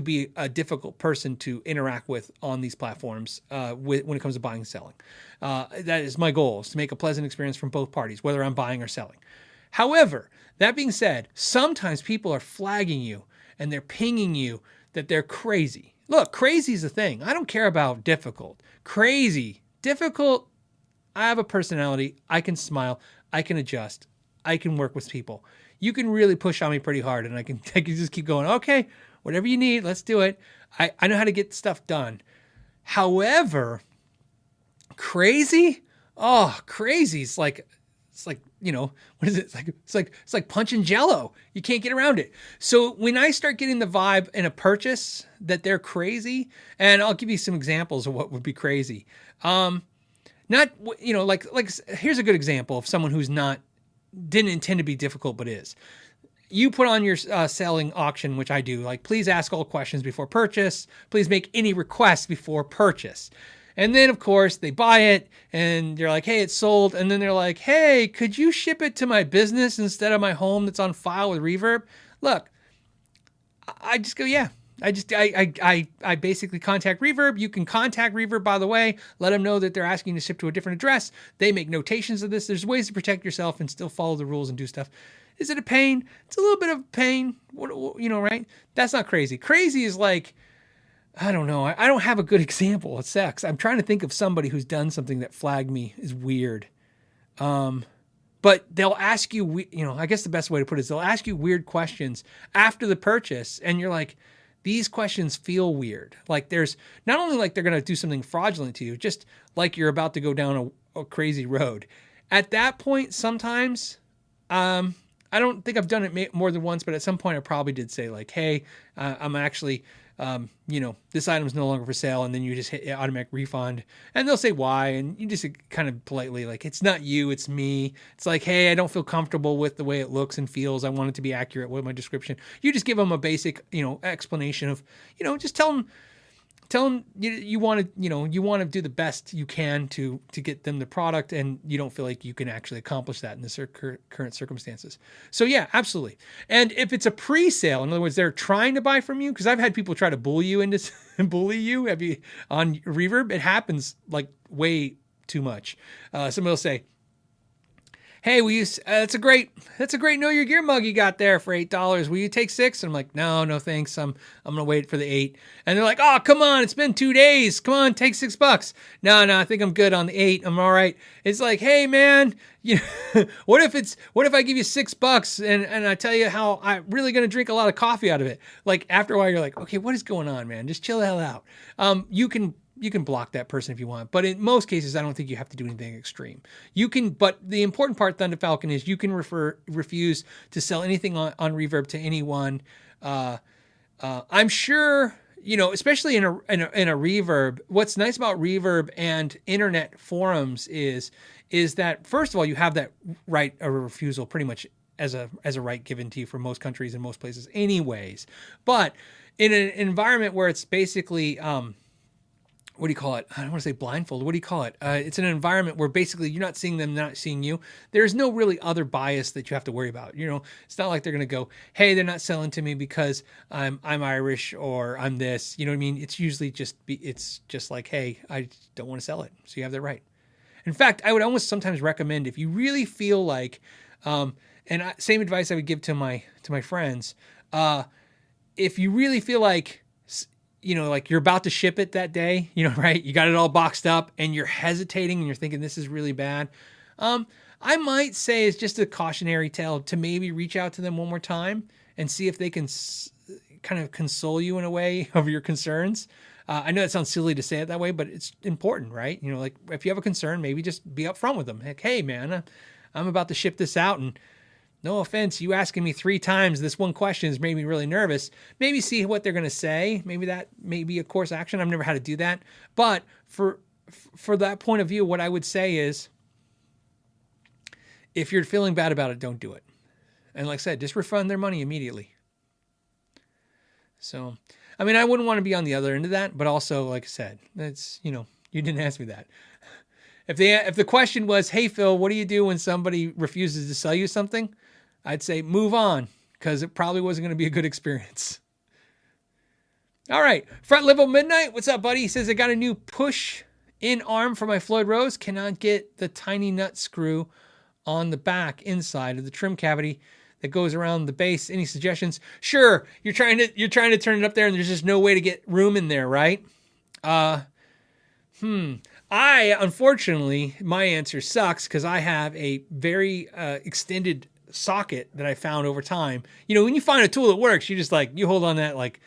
be a difficult person to interact with on these platforms, when it comes to buying and selling. That is my goal, is to make a pleasant experience from both parties, whether I'm buying or selling. However, that being said, sometimes people are flagging you and they're pinging you that they're crazy. Look, crazy is a thing. I don't care about difficult. Crazy. Difficult, I have a personality. I can smile. I can adjust. I can work with people. You can really push on me pretty hard and I can just keep going, okay, whatever you need, let's do it. I know how to get stuff done. However, crazy? Oh, crazy. It's like, what is it? It's like punching Jello. You can't get around it. So when I start getting the vibe in a purchase that they're crazy, and I'll give you some examples of what would be crazy. Here's a good example of someone who's didn't intend to be difficult, but is. You put on your selling auction, which I do, like, please ask all questions before purchase. Please make any requests before purchase. And then, of course, they buy it and you're like, hey, it's sold. And then they're like, hey, could you ship it to my business instead of my home that's on file with Reverb? Look, I just go, yeah. I basically contact Reverb. You can contact Reverb, by the way. Let them know that they're asking to ship to a different address. They make notations of this. There's ways to protect yourself and still follow the rules and do stuff. Is it a pain? It's a little bit of a pain, right? That's not crazy. Crazy is like, I don't know. I don't have a good example of sex. I'm trying to think of somebody who's done something that flagged me as weird. But they'll ask you, I guess the best way to put it is they'll ask you weird questions after the purchase. And you're like, these questions feel weird. Like there's not only like they're going to do something fraudulent to you, just like you're about to go down a crazy road. At that point, sometimes, I don't think I've done it more than once, but at some point I probably did say like, hey, I'm actually, this item's no longer for sale. And then you just hit automatic refund and they'll say why. And you just kind of politely like, it's not you, it's me. It's like, hey, I don't feel comfortable with the way it looks and feels. I want it to be accurate with my description. You just give them a basic, explanation of, just tell them you want to do the best you can to get them the product, and you don't feel like you can actually accomplish that in the current circumstances. So yeah, absolutely. And if it's a pre-sale, in other words, they're trying to buy from you, because I've had people try to bully you on Reverb. It happens like way too much. Somebody will say, hey, that's a great Know Your Gear mug you got there for $8. Will you take 6? And I'm like, no, thanks. I'm going to wait for the 8. And they're like, oh, come on. It's been 2 days. Come on, take $6. No, I think I'm good on the 8. I'm all right. It's like, hey man, what if I give you $6 and I tell you how I'm really going to drink a lot of coffee out of it? Like after a while, you're like, okay, what is going on, man? Just chill the hell out. You can block that person if you want, but in most cases, I don't think you have to do anything extreme. But the important part, Thunder Falcon, is you can refuse to sell anything on Reverb to anyone. I'm sure, especially in a Reverb, what's nice about Reverb and internet forums is that, first of all, you have that right of refusal pretty much as a right given to you for most countries and most places anyways. But in an environment where it's basically, what do you call it? I don't want to say blindfold. What do you call it? It's an environment where basically you're not seeing them, they're not seeing you. There's no really other bias that you have to worry about. It's not like they're going to go, hey, they're not selling to me because I'm Irish or I'm this. You know what I mean? It's usually it's just like, hey, I don't want to sell it. So you have that right. In fact, I would almost sometimes recommend, if you really feel like, same advice I would give to my friends, if you really feel like, like you're about to ship it that day, right? You got it all boxed up and you're hesitating and you're thinking this is really bad. I might say it's just a cautionary tale to maybe reach out to them one more time and see if they can kind of console you in a way of your concerns. I know that sounds silly to say it that way, but it's important, right? Like if you have a concern, maybe just be upfront with them. Like, hey man, I'm about to ship this out, and no offense, you asking me 3 times this one question has made me really nervous. Maybe see what they're going to say. Maybe that may be a course of action. I've never had to do that. But for that point of view, what I would say is, if you're feeling bad about it, don't do it. And like I said, just refund their money immediately. So, I mean, I wouldn't want to be on the other end of that, but also, like I said, that's, you didn't ask me that. If the question was, hey, Phil, what do you do when somebody refuses to sell you something? I'd say move on, because it probably wasn't going to be a good experience. All right. Front Level Midnight. What's up, buddy? He says, I got a new push-in arm for my Floyd Rose. Cannot get the tiny nut screw on the back inside of the trim cavity that goes around the base. Any suggestions? Sure. You're trying to turn it up there and there's just no way to get room in there, right? Unfortunately, my answer sucks, because I have a very extended socket that I found over time. When you find a tool that works, you hold on that like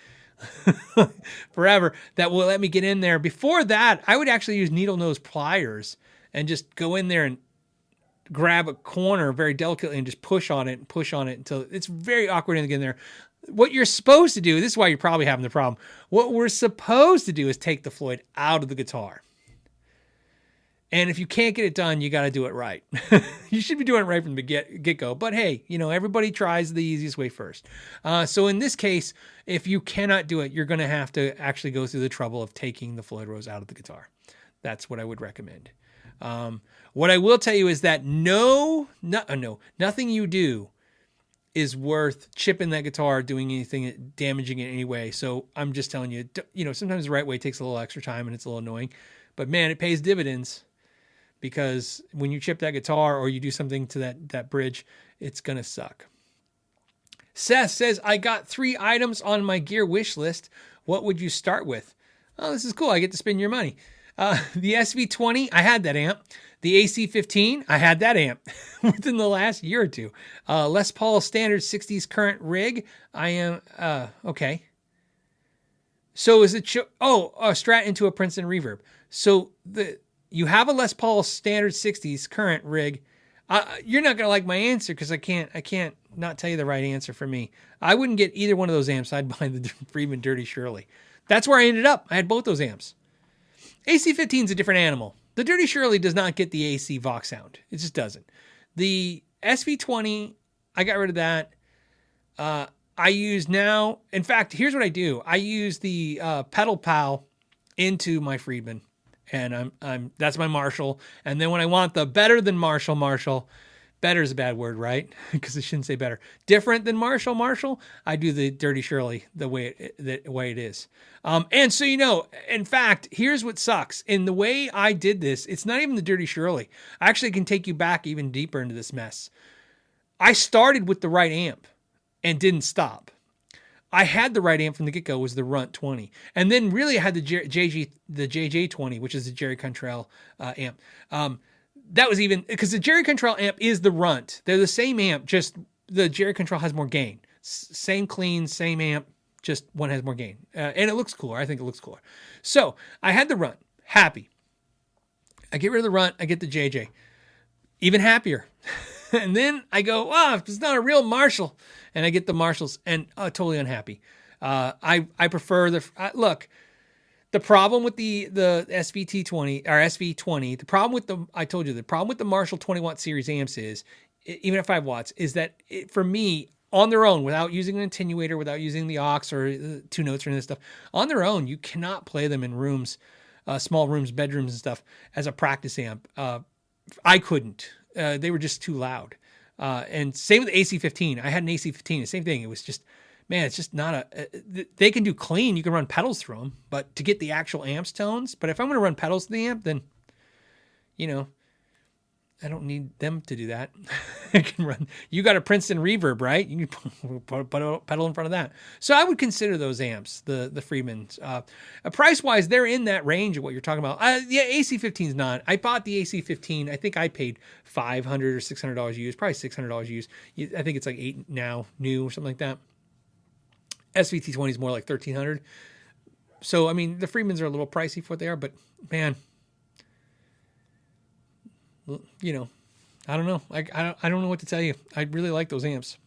forever. That will let me get in there. Before that, I would actually use needle nose pliers and just go in there and grab a corner very delicately and just push on it until it's very awkward to get in there. What you're supposed to do, this is why you're probably having the problem. What we're supposed to do is take the Floyd out of the guitar. And if you can't get it done, you got to do it right. You should be doing it right from the get-go. But hey, everybody tries the easiest way first. So in this case, if you cannot do it, you're going to have to actually go through the trouble of taking the Floyd Rose out of the guitar. That's what I would recommend. What I will tell you is that nothing you do is worth chipping that guitar, doing anything, damaging it in any way. So I'm just telling you, sometimes the right way takes a little extra time and it's a little annoying. But man, it pays dividends. Because when you chip that guitar or you do something to that bridge, it's going to suck. Seth says, I got 3 items on my gear wish list. What would you start with? Oh, this is cool. I get to spend your money. The SV20, I had that amp. The AC15, I had that amp within the last year or two. Les Paul standard 60s current rig. I am, okay. So is it, a Strat into a Princeton reverb. So you have a Les Paul standard 60s current rig. You're not gonna like my answer because I can't not tell you the right answer for me. I wouldn't get either one of those amps. I'd buy the Friedman Dirty Shirley. That's where I ended up. I had both those amps. AC-15 is a different animal. The Dirty Shirley does not get the AC Vox sound. It just doesn't. The SV20, I got rid of that. I use now, in fact, here's what I do. I use the Pedal Pal into my Friedman, and that's my Marshall. And then when I want the better than Marshall, better is a bad word, right? Because I shouldn't say better. Different than Marshall, I do the Dirty Shirley the way it is. And so, in fact, here's what sucks. In the way I did this, it's not even the Dirty Shirley. I actually can take you back even deeper into this mess. I started with the right amp and didn't stop. I had the right amp from the get-go, was the Runt 20. And then really I had the JJ20, which is the Jerry Cantrell amp. That was even, because the Jerry Cantrell amp is the Runt. They're the same amp, just the Jerry Cantrell has more gain. Same clean, same amp, just one has more gain. And it looks cooler. I think it looks cooler. So I had the Runt, happy. I get rid of the Runt, I get the JJ. Even happier. And then I go, it's not a real Marshall. And I get the Marshalls and totally unhappy. I prefer look, the problem with the SVT20 or SV20, the problem with the problem with the Marshall 20 watt series amps is, even at 5 watts, is that for me, on their own, without using an attenuator, without using the aux or 2 notes or any of this stuff, on their own, you cannot play them in rooms, small rooms, bedrooms and stuff as a practice amp. I couldn't. They were just too loud. And same with the AC-15. I had an AC-15, the same thing. It was just, man, it's just not they can do clean. You can run pedals through them, but to get the actual amps tones. But if I'm going to run pedals to the amp, then, I don't need them to do that. I can run. You got a Princeton Reverb, right? You can put a pedal in front of that. So I would consider those amps, the Friedmans. Price-wise, they're in that range of what you're talking about. AC-15 is not. I bought the AC-15. I think I paid $500 or $600 used, probably $600 used. I think it's like $8 now, new or something like that. SVT20 is more like $1,300. So, I mean, the Friedmans are a little pricey for what they are, but man, I don't know. I don't know what to tell you. I really like those amps.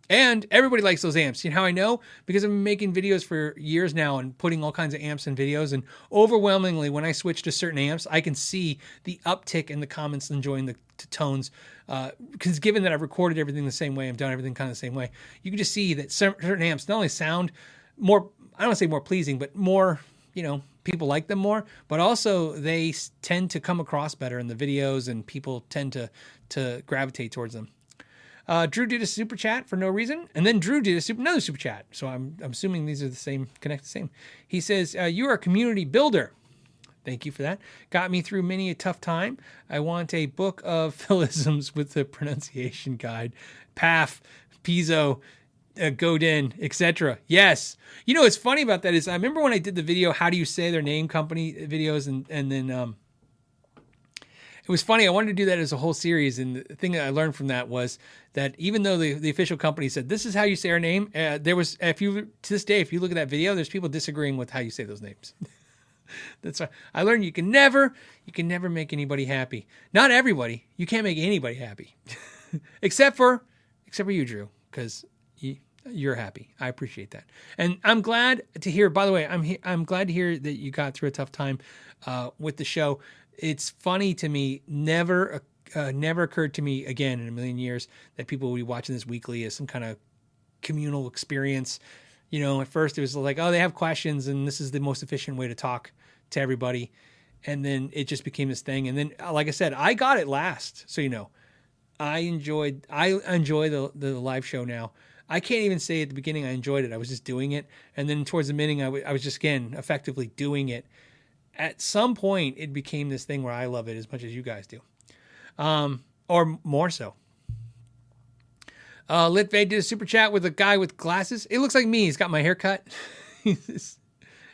And everybody likes those amps. You know how I know? Because I've been making videos for years now and putting all kinds of amps in videos. And overwhelmingly, when I switch to certain amps, I can see the uptick in the comments enjoying the tones. Because given that I've recorded everything the same way, I've done everything kind of the same way, you can just see that certain amps not only sound more, I don't want to say more pleasing, but more, people like them more, but also they tend to come across better in the videos and people tend to gravitate towards them. Drew did a super chat for no reason, and then Drew did another super chat. So I'm assuming these are the same, connected same. He says, you are a community builder. Thank you for that. Got me through many a tough time. I want a book of philisms with the pronunciation guide. PAF, Pizzo, Godin, etc. Yes. What's funny about that is I remember when I did the video, how do you say their name company videos, and then it was funny. I wanted to do that as a whole series, and the thing that I learned from that was that even though the official company said this is how you say our name, there was, to this day, if you look at that video, there's people disagreeing with how you say those names. That's why I learned you can never make anybody happy. Not everybody. You can't make anybody happy, except for you, Drew, because you're happy. I appreciate that. And I'm glad to hear, by the way, I'm glad to hear that you got through a tough time with the show. It's funny to me, never occurred to me again in a million years that people would be watching this weekly as some kind of communal experience. At first it was like, oh, they have questions and this is the most efficient way to talk to everybody. And then it just became this thing. And then, like I said, I got it last. So, I enjoy the live show now. I can't even say at the beginning I enjoyed it. I was just doing it. And then towards the middle, I was just, again, effectively doing it. At some point, it became this thing where I love it as much as you guys do. Or more so. Litvay did a super chat with a guy with glasses. It looks like me. He's got my haircut.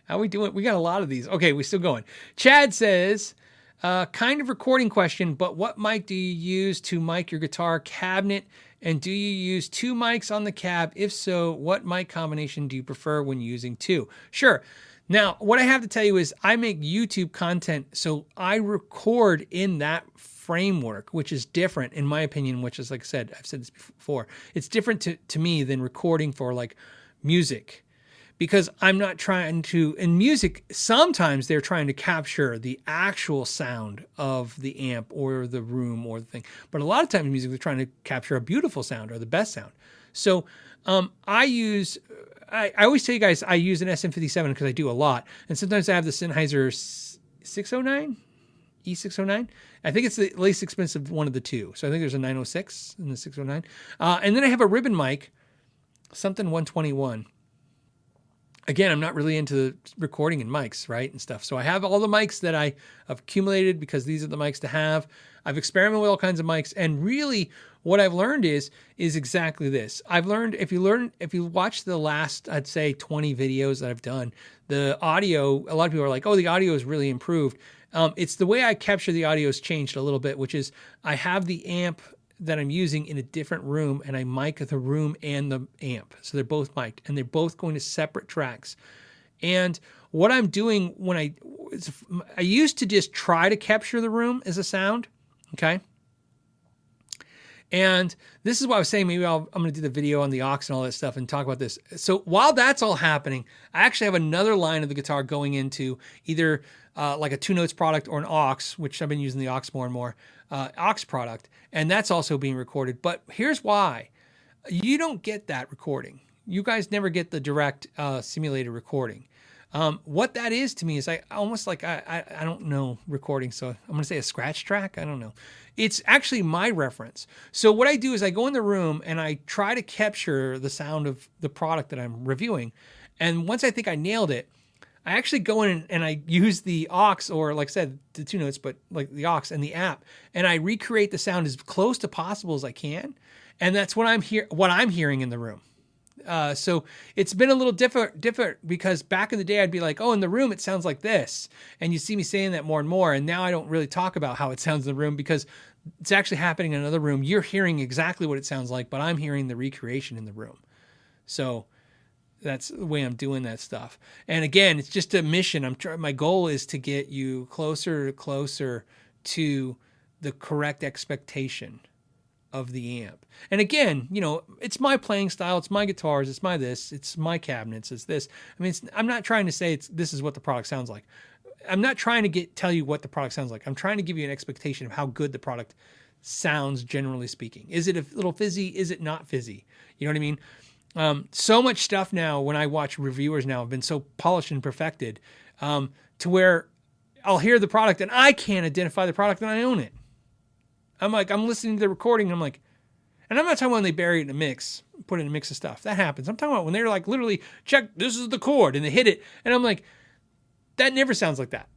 How we doing? We got a lot of these. Okay, we're still going. Chad says, kind of recording question, but what mic do you use to mic your guitar cabinet? And do you use 2 mics on the cab? If so, what mic combination do you prefer when using 2? Sure. Now, what I have to tell you is I make YouTube content, so I record in that framework, which is different in my opinion, which is, like I said, I've said this before, it's different to me than recording for like music, because I'm not trying to, in music, sometimes they're trying to capture the actual sound of the amp or the room or the thing. But a lot of times in music, they're trying to capture a beautiful sound or the best sound. So I always tell you guys, I use an SM57 because I do a lot. And sometimes I have the Sennheiser 609, E609. I think it's the least expensive one of the two. So I think there's a 906 and the 609. And then I have a ribbon mic, something 121. Again, I'm not really into recording in mics, right, and stuff. So I have all the mics that I have accumulated because these are the mics to have. I've experimented with all kinds of mics, and really what I've learned is exactly this. I've learned if you watch the last, I'd say 20 videos that I've done, the audio, a lot of people are like, oh, the audio is really improved. It's the way I capture the audio has changed a little bit, which is I have the amp that I'm using in a different room, and I mic the room and the amp. So they're both mic'd, and they're both going to separate tracks. And what I'm doing when I used to just try to capture the room as a sound, okay? And this is what I was saying, maybe I'm going to do the video on the aux and all that stuff and talk about this. So while that's all happening, I actually have another line of the guitar going into either like a 2 Notes product or an aux, which I've been using the aux more and more, aux product, and that's also being recorded. But here's why. You don't get that recording. You guys never get the direct simulated recording. What that is to me is I don't know recording, so I'm going to say a scratch track. I don't know. It's actually my reference. So what I do is I go in the room and I try to capture the sound of the product that I'm reviewing. And once I think I nailed it, I actually go in and I use the aux, or like I said, the 2 Notes, but like the aux and the app, and I recreate the sound as close to possible as I can. And that's what I'm hearing in the room. So it's been a little different because back in the day I'd be like, oh, in the room it sounds like this. And you see me saying that more and more. And now I don't really talk about how it sounds in the room because it's actually happening in another room. You're hearing exactly what it sounds like, but I'm hearing the recreation in the room. So that's the way I'm doing that stuff. And again, it's just a mission. My goal is to get you closer to the correct expectation of the amp. And again, it's my playing style, it's my guitars, it's my cabinets, it's this. I mean, I'm not trying to say this is what the product sounds like. I'm not trying to tell you what the product sounds like. I'm trying to give you an expectation of how good the product sounds, generally speaking. Is it a little fizzy? Is it not fizzy? You know what I mean? So much stuff now, when I watch reviewers now, have been so polished and perfected to where I'll hear the product and I can't identify the product and I own it. I'm listening to the recording and I'm like, and I'm not talking about when they bury it in a mix, put it in a mix of stuff. That happens. I'm talking about when they're like, literally, check, this is the chord, and they hit it. And I'm like, that never sounds like that.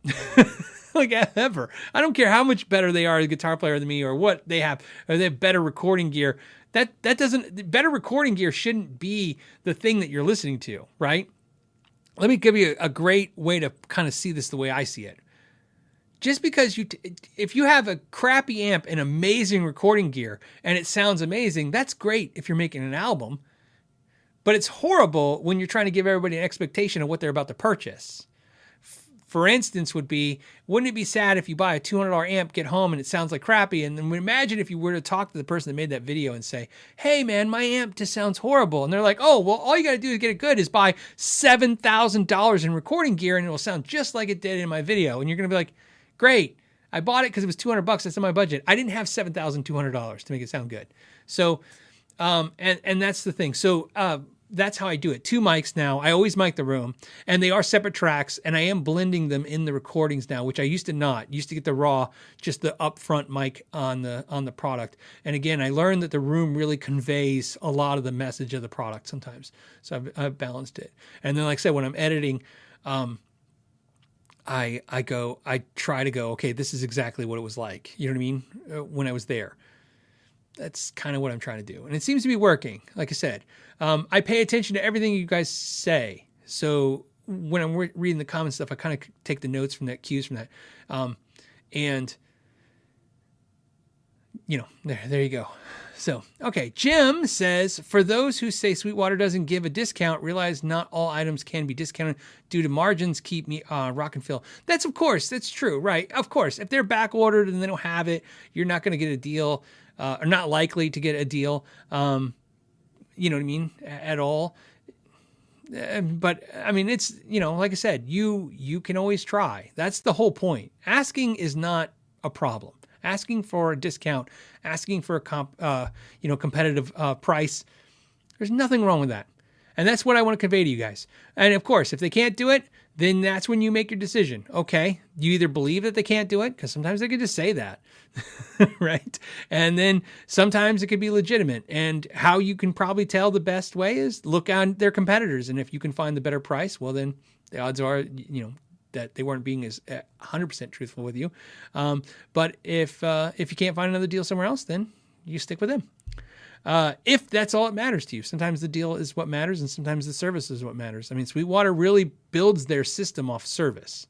Like ever. I don't care how much better they are as a guitar player than me or what they have, or they have better recording gear. Better recording gear shouldn't be the thing that you're listening to, right? Let me give you a great way to kind of see this the way I see it. Just because if you have a crappy amp and amazing recording gear and it sounds amazing, that's great if you're making an album. But it's horrible when you're trying to give everybody an expectation of what they're about to purchase. For instance, wouldn't it be sad if you buy a $200 amp, get home, and it sounds like crappy? And then imagine if you were to talk to the person that made that video and say, hey, man, my amp just sounds horrible. And they're like, oh, well, all you got to do to get it good is buy $7,000 in recording gear, and it'll sound just like it did in my video. And you're going to be like, great. I bought it because it was $200. That's in my budget. I didn't have $7,200 to make it sound good. So, and that's the thing. So, that's how I do it. 2 mics now. I always mic the room, and they are separate tracks, and I am blending them in the recordings now, which I used to not. Used to get the raw, just the upfront mic on the product. And again, I learned that the room really conveys a lot of the message of the product sometimes. So I've balanced it. And then, like I said, when I'm editing, I try to go, okay, this is exactly what it was like. You know what I mean? When I was there. That's kind of what I'm trying to do. And it seems to be working. Like I said, I pay attention to everything you guys say. So when I'm reading the comment stuff, I kind of take the notes from that, cues from that. And there you go. So, okay. Jim says, for those who say Sweetwater doesn't give a discount, realize not all items can be discounted due to margins. Keep me rock and fill. That's true, right? Of course, if they're back ordered and they don't have it, you're not going to get a deal, or not likely to get a deal. You know what I mean? At all. But I mean, it's, like I said, you can always try. That's the whole point. Asking is not a problem. Asking for a discount, asking for a competitive price. There's nothing wrong with that. And that's what I want to convey to you guys. And of course, if they can't do it, then that's when you make your decision. Okay, you either believe that they can't do it, because sometimes they could just say that, right? And then sometimes it could be legitimate. And how you can probably tell the best way is look at their competitors. And if you can find the better price, well, then the odds are, that they weren't being as 100% truthful with you. But if you can't find another deal somewhere else, then you stick with them. If that's all that matters to you. Sometimes the deal is what matters, and sometimes the service is what matters. I mean, Sweetwater really builds their system off service.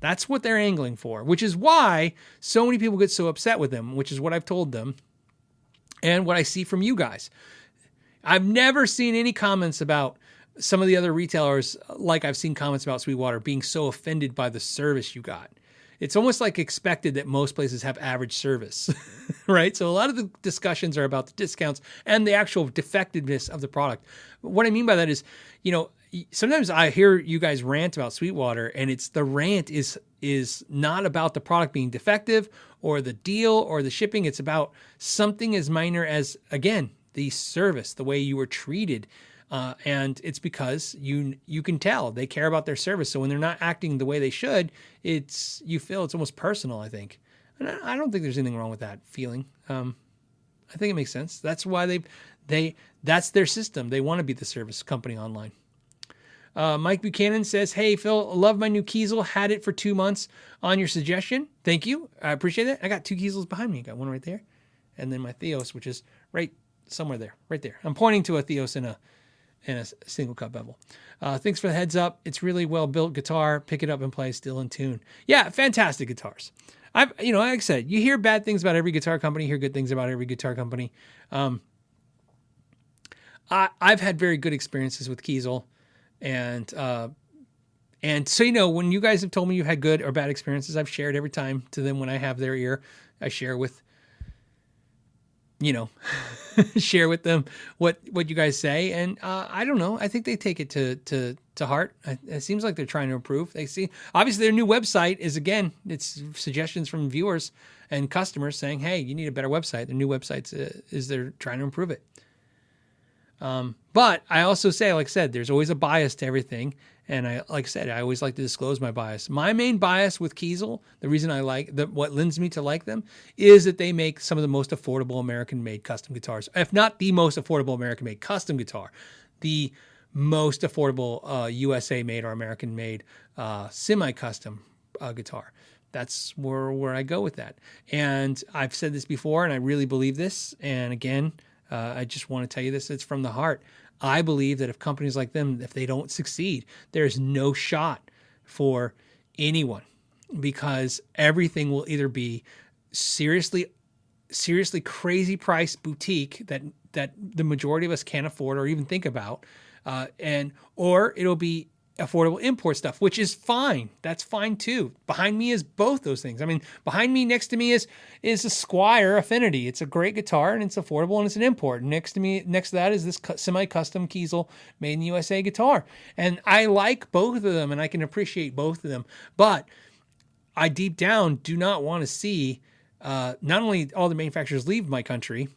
That's what they're angling for, which is why so many people get so upset with them, which is what I've told them and what I see from you guys. I've never seen any comments about some of the other retailers, like I've seen comments about Sweetwater, being so offended by the service you got. It's almost like expected that most places have average service, right? So a lot of the discussions are about the discounts and the actual defectiveness of the product. What I mean by that is, sometimes I hear you guys rant about Sweetwater, and the rant is not about the product being defective or the deal or the shipping. It's about something as minor as, again, the service, the way you were treated. And it's because you can tell they care about their service. So when they're not acting the way they should, you feel it's almost personal, I think. And I don't think there's anything wrong with that feeling. I think it makes sense. That's why that's their system. They want to be the service company online. Mike Buchanan says, hey, Phil, love my new Kiesel. Had it for 2 months on your suggestion. Thank you. I appreciate it. I got 2 Kiesels behind me. I got one right there. And then my Theos, which is right somewhere there, right there. I'm pointing to a Theos in a single cut bevel. Thanks for the heads up. It's really well built guitar. Pick it up and play, still in tune. Yeah, fantastic guitars. Like I said, you hear bad things about every guitar company, hear good things about every guitar company. I've had very good experiences with Kiesel, and so when you guys have told me you had good or bad experiences, I've shared every time to them when I have their ear. I share with share with them what you guys say. And I don't know. I think they take it to heart. It seems like they're trying to improve. They see, obviously their new website is, again, it's suggestions from viewers and customers saying, hey, you need a better website. Their new website is they're trying to improve it. But I also say, like I said, there's always a bias to everything. And I always like to disclose my bias. My main bias with Kiesel, the reason I like what lends me to like them, is that they make some of the most affordable American-made custom guitars. If not the most affordable American-made custom guitar, the most affordable USA-made or American-made semi-custom guitar. That's where I go with that. And I've said this before, and I really believe this. And again, I just want to tell you this. It's from the heart. I believe that if companies like them, if they don't succeed, there's no shot for anyone, because everything will either be seriously crazy price boutique that the majority of us can't afford or even think about, or it'll be affordable import stuff, which is fine. That's fine too. Behind me is both those things. I mean, behind me, next to me is a Squier Affinity. It's a great guitar and it's affordable and it's an import. Next to that is this semi-custom Kiesel made in the USA guitar. And I like both of them and I can appreciate both of them. But I deep down do not want to see not only all the manufacturers leave my country.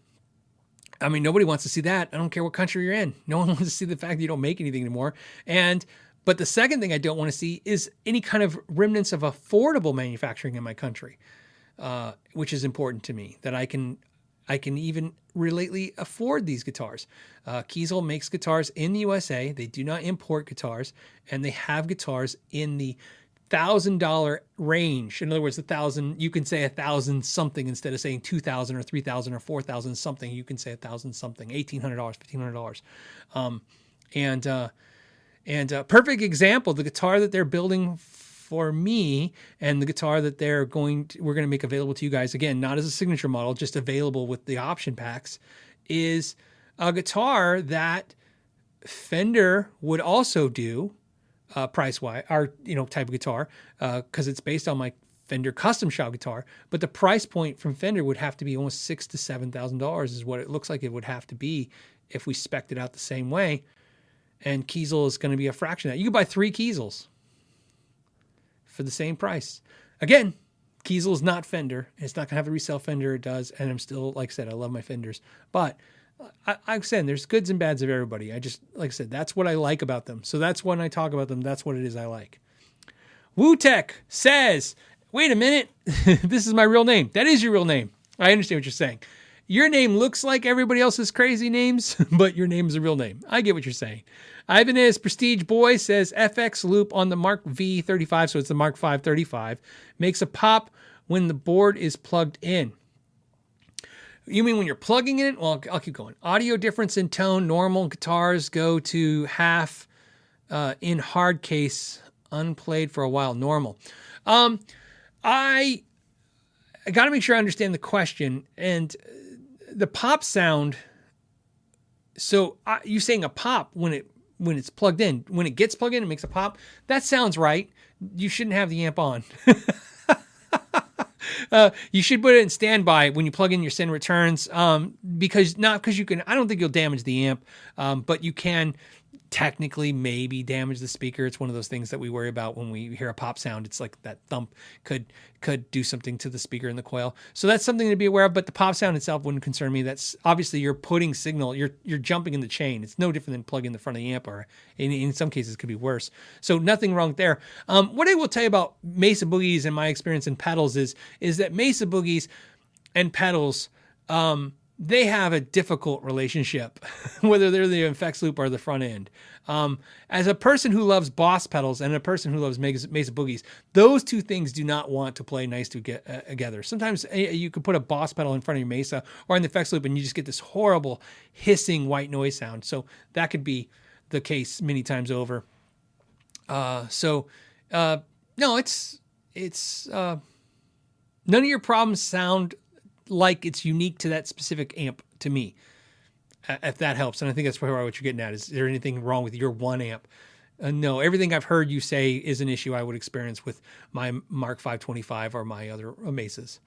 I mean, nobody wants to see that. I don't care what country you're in. No one wants to see the fact that you don't make anything anymore. But the second thing I don't want to see is any kind of remnants of affordable manufacturing in my country, which is important to me, that I can even relatedly afford these guitars. Kiesel makes guitars in the USA. They do not import guitars, and they have guitars in the $1,000 range. In other words, you can say 1,000 something instead of saying 2,000 or 3,000 or 4,000 something. You can say 1,000 something, $1,800, $1,500. And perfect example, the guitar that they're building for me and the guitar that we're going to make available to you guys, again, not as a signature model, just available with the option packs, is a guitar that Fender would also do price-wise, our type of guitar, because it's based on my Fender custom shop guitar, but the price point from Fender would have to be almost $6,000 to $7,000 is what it looks like it would have to be if we spec'd it out the same way. And Kiesel is going to be a fraction of that. You could buy 3 Kiesels for the same price. Again, Kiesel is not Fender. It's not going to have the resale Fender it does. And I'm still, like I said, I love my Fenders. But I'm saying there's goods and bads of everybody. Like I said, that's what I like about them. So that's when I talk about them, that's what it is I like. WooTech says, wait a minute, this is my real name. That is your real name. I understand what you're saying. Your name looks like everybody else's crazy names, but your name is a real name. I get what you're saying. Ibanez Prestige Boy says FX loop on the Mark V35, so it's the Mark 535, makes a pop when the board is plugged in. You mean when you're plugging in? Well, I'll keep going. Audio difference in tone. Normal guitars go to half in hard case, unplayed for a while. Normal. I got to make sure I understand the question. And the pop sound, so you're saying a pop when it's plugged in. When it gets plugged in, it makes a pop. That sounds right. You shouldn't have the amp on. You should put it in standby when you plug in your send returns, because you can, I don't think you'll damage the amp, but you can technically maybe damage the speaker. It's one of those things that we worry about when we hear a pop sound. It's like that thump could do something to the speaker in the coil. So that's something to be aware of, but the pop sound itself wouldn't concern me. That's obviously you're putting signal, you're jumping in the chain. It's no different than plugging the front of the amp, or in some cases it could be worse. So nothing wrong there. What I will tell you about Mesa Boogies and my experience in pedals is that Mesa Boogies and pedals, they have a difficult relationship, whether they're the effects loop or the front end. As a person who loves Boss pedals and a person who loves Mesa Boogies, those two things do not want to play nice together. Sometimes you could put a Boss pedal in front of your Mesa or in the effects loop and you just get this horrible hissing white noise sound. So that could be the case many times over. No, it's none of your problems sound like it's unique to that specific amp to me, if that helps. And I think that's probably what you're getting at. Is there anything wrong with your one amp? No, everything I've heard you say is an issue I would experience with my Mark 525 or my other Mesas.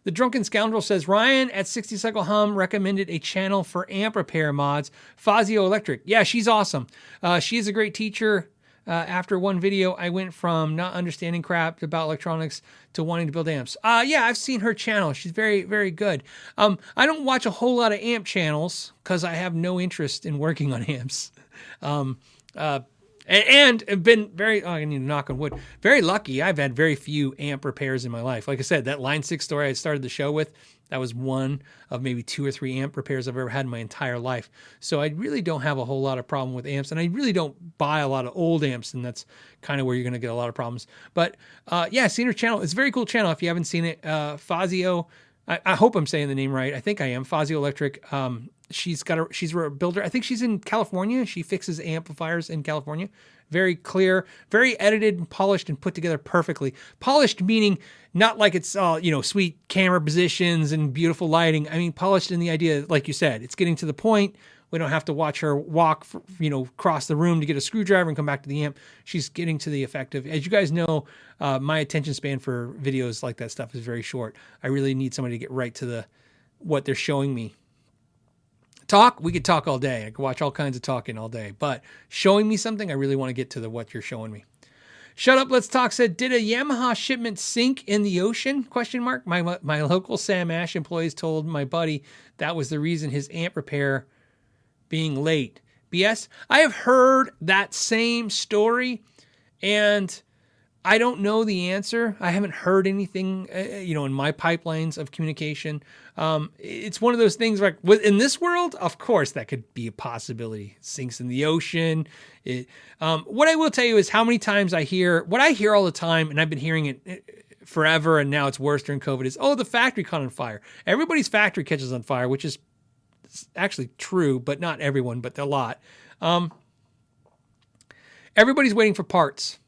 The Drunken Scoundrel says, Ryan at 60 Cycle Hum recommended a channel for amp repair mods, Fazio Electric. Yeah, she's awesome. She is a great teacher. After one video, I went from not understanding crap about electronics to wanting to build amps. Yeah, I've seen her channel. She's very, very good. I don't watch a whole lot of amp channels because I have no interest in working on amps. And have been very, I need to knock on wood, very lucky. I've had very few amp repairs in my life. Like I said, that Line 6 story I started the show with, that was one of maybe 2 or 3 amp repairs I've ever had in my entire life. So I really don't have a whole lot of problem with amps, and I really don't buy a lot of old amps, and that's kind of where you're going to get a lot of problems. But yeah, seen her channel. It's a very cool channel if you haven't seen it. Fazio, I hope I'm saying the name right. I think I am. Fazio Electric. She's a builder. I think she's in California. She fixes amplifiers in California. Very clear, very edited and polished and put together perfectly. Polished meaning not like it's all, sweet camera positions and beautiful lighting. I mean, polished in the idea, like you said, it's getting to the point. We don't have to watch her walk, across the room to get a screwdriver and come back to the amp. She's getting to the effective. As you guys know, my attention span for videos like that stuff is very short. I really need somebody to get right to what they're showing me. Talk, we could talk all day. I could watch all kinds of talking all day. But showing me something, I really want to get to what you're showing me. Shut Up, Let's Talk said, did a Yamaha shipment sink in the ocean? ? My local Sam Ash employees told my buddy that was the reason his amp repair being late. BS? I have heard that same story, and I don't know the answer. I haven't heard anything, in my pipelines of communication. It's one of those things like in this world, of course, that could be a possibility. It sinks in the ocean. What I will tell you is how many times what I hear all the time, and I've been hearing it forever, and now it's worse during COVID, is, the factory caught on fire. Everybody's factory catches on fire, which is actually true, but not everyone, but a lot. Everybody's waiting for parts.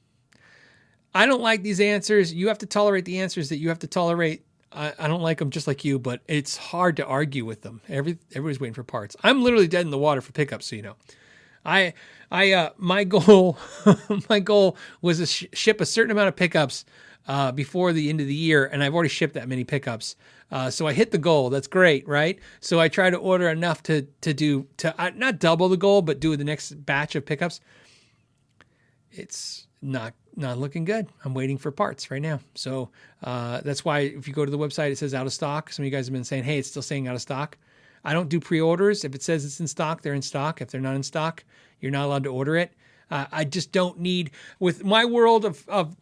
I don't like these answers. You have to tolerate the answers that you have to tolerate. I don't like them just like you, but it's hard to argue with them. Everybody's waiting for parts. I'm literally dead in the water for pickups, so you know. My goal, my goal was to ship a certain amount of pickups before the end of the year, and I've already shipped that many pickups. So I hit the goal. That's great, right? So I try to order enough to not double the goal, but do the next batch of pickups. It's not looking good. I'm waiting for parts right now. So that's why if you go to the website, it says out of stock. Some of you guys have been saying, hey, it's still saying out of stock. I don't do pre-orders. If it says it's in stock, they're in stock. If they're not in stock, you're not allowed to order it. I just don't need, with my world of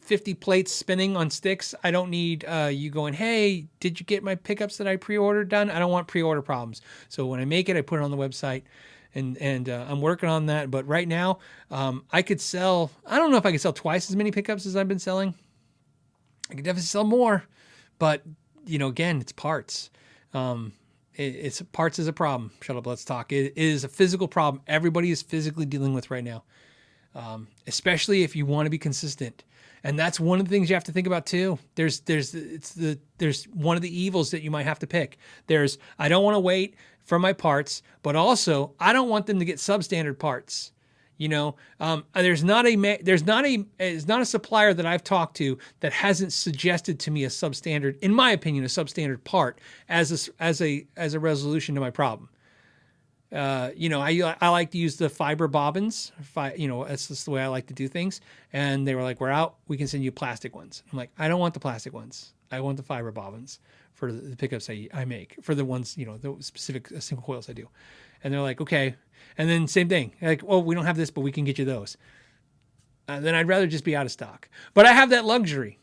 50 plates spinning on sticks, I don't need you going, hey, did you get my pickups that I pre-ordered done? I don't want pre-order problems. So when I make it, I put it on the website. And I'm working on that. But right now, I could sell, I don't know if I could sell twice as many pickups as I've been selling. I could definitely sell more. But, again, it's parts. It's parts is a problem. Shut up, let's talk. It is a physical problem everybody is physically dealing with right now, especially if you want to be consistent. And that's one of the things you have to think about too. There's one of the evils that you might have to pick. I don't want to wait for my parts, but also I don't want them to get substandard parts. There's not a supplier that I've talked to that hasn't suggested to me a substandard, in my opinion, a substandard part as a resolution to my problem. I like to use the fiber bobbins. That's just the way I like to do things. And they were like, we're out. We can send you plastic ones. I'm like, I don't want the plastic ones. I want the fiber bobbins for the pickups I make, for the ones, the specific single coils I do. And they're like, okay. And then same thing. Like, oh, we don't have this, but we can get you those. Then I'd rather just be out of stock. But I have that luxury.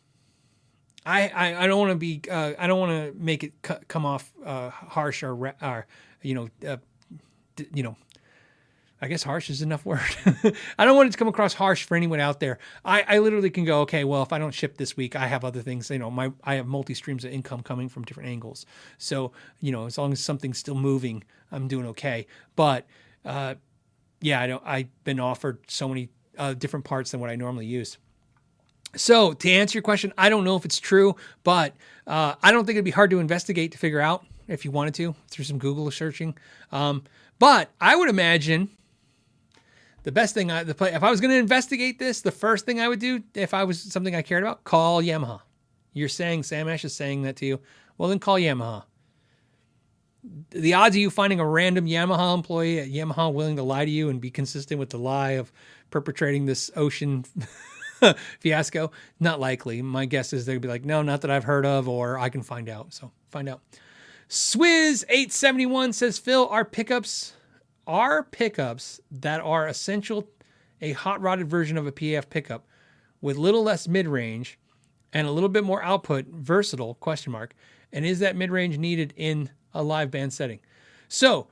I don't want to be, I don't want to make it come off harsh or I guess harsh is enough word. I don't want it to come across harsh for anyone out there. I literally can go, okay, well, if I don't ship this week, I have other things, I have multi streams of income coming from different angles. So, as long as something's still moving, I'm doing okay. But, I've been offered so many different parts than what I normally use. So to answer your question, I don't know if it's true, but I don't think it'd be hard to investigate to figure out if you wanted to through some Google searching. But I would imagine the best thing, if I was going to investigate this, the first thing I would do, if I was something I cared about, call Yamaha. You're saying Sam Ash is saying that to you. Well, then call Yamaha. The odds of you finding a random Yamaha employee at Yamaha willing to lie to you and be consistent with the lie of perpetrating this ocean fiasco, not likely. My guess is they'd be like, no, not that I've heard of, or I can find out. So find out. Swizz871 says, Phil, are pickups that are essential a hot-rodded version of a PAF pickup with little less mid-range and a little bit more output, versatile, ? And is that mid-range needed in a live band setting? So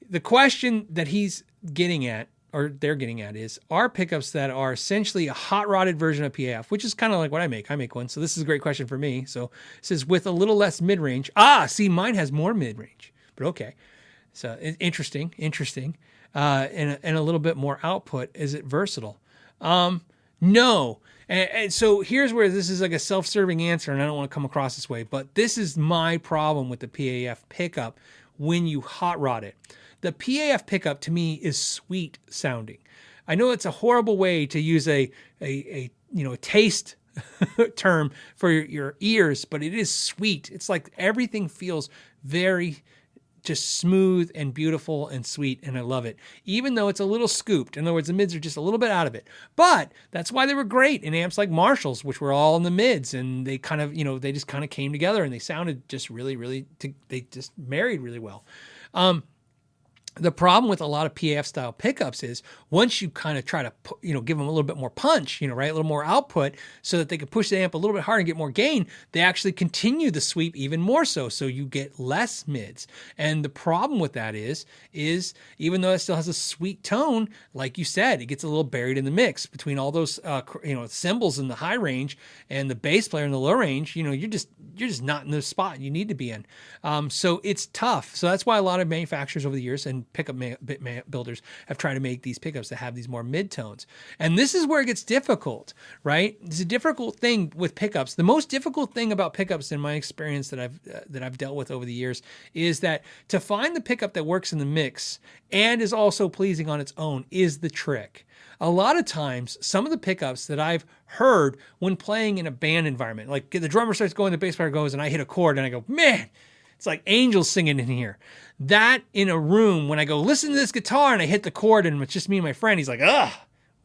the question that he's getting at, or they're getting at, is, are pickups that are essentially a hot-rodded version of PAF, which is kind of like what I make. I make one. So this is a great question for me. So it says, with a little less mid-range. See, mine has more mid-range, but okay. So interesting. And a little bit more output. Is it versatile? No. And so here's where this is like a self-serving answer, and I don't want to come across this way, but this is my problem with the PAF pickup when you hot rod it. The PAF pickup to me is sweet sounding. I know it's a horrible way to use a taste term for your ears, but it is sweet. It's like everything feels very just smooth and beautiful and sweet, and I love it. Even though it's a little scooped. In other words, the mids are just a little bit out of it. But that's why they were great in amps like Marshalls, which were all in the mids, and they kind of, they just kind of came together, and they sounded just really, really, they just married really well. The problem with a lot of PAF style pickups is once you kind of try to, give them a little bit more punch, right, a little more output so that they can push the amp a little bit harder and get more gain, they actually continue the sweep even more so you get less mids. And the problem with that is even though it still has a sweet tone, like you said, it gets a little buried in the mix between all those, cymbals in the high range and the bass player in the low range. You're just not in the spot you need to be in. So it's tough. So that's why a lot of manufacturers over the years, and some pickup builders have tried to make these pickups that have these more mid-tones. And this is where it gets difficult, right? It's a difficult thing with pickups. The most difficult thing about pickups in my experience that I've dealt with over the years is that to find the pickup that works in the mix and is also pleasing on its own is the trick. A lot of times, some of the pickups that I've heard when playing in a band environment, like the drummer starts going, the bass player goes, and I hit a chord and I go, man, it's like angels singing in here. That in a room, when I go, listen to this guitar, and I hit the chord and it's just me and my friend, he's like,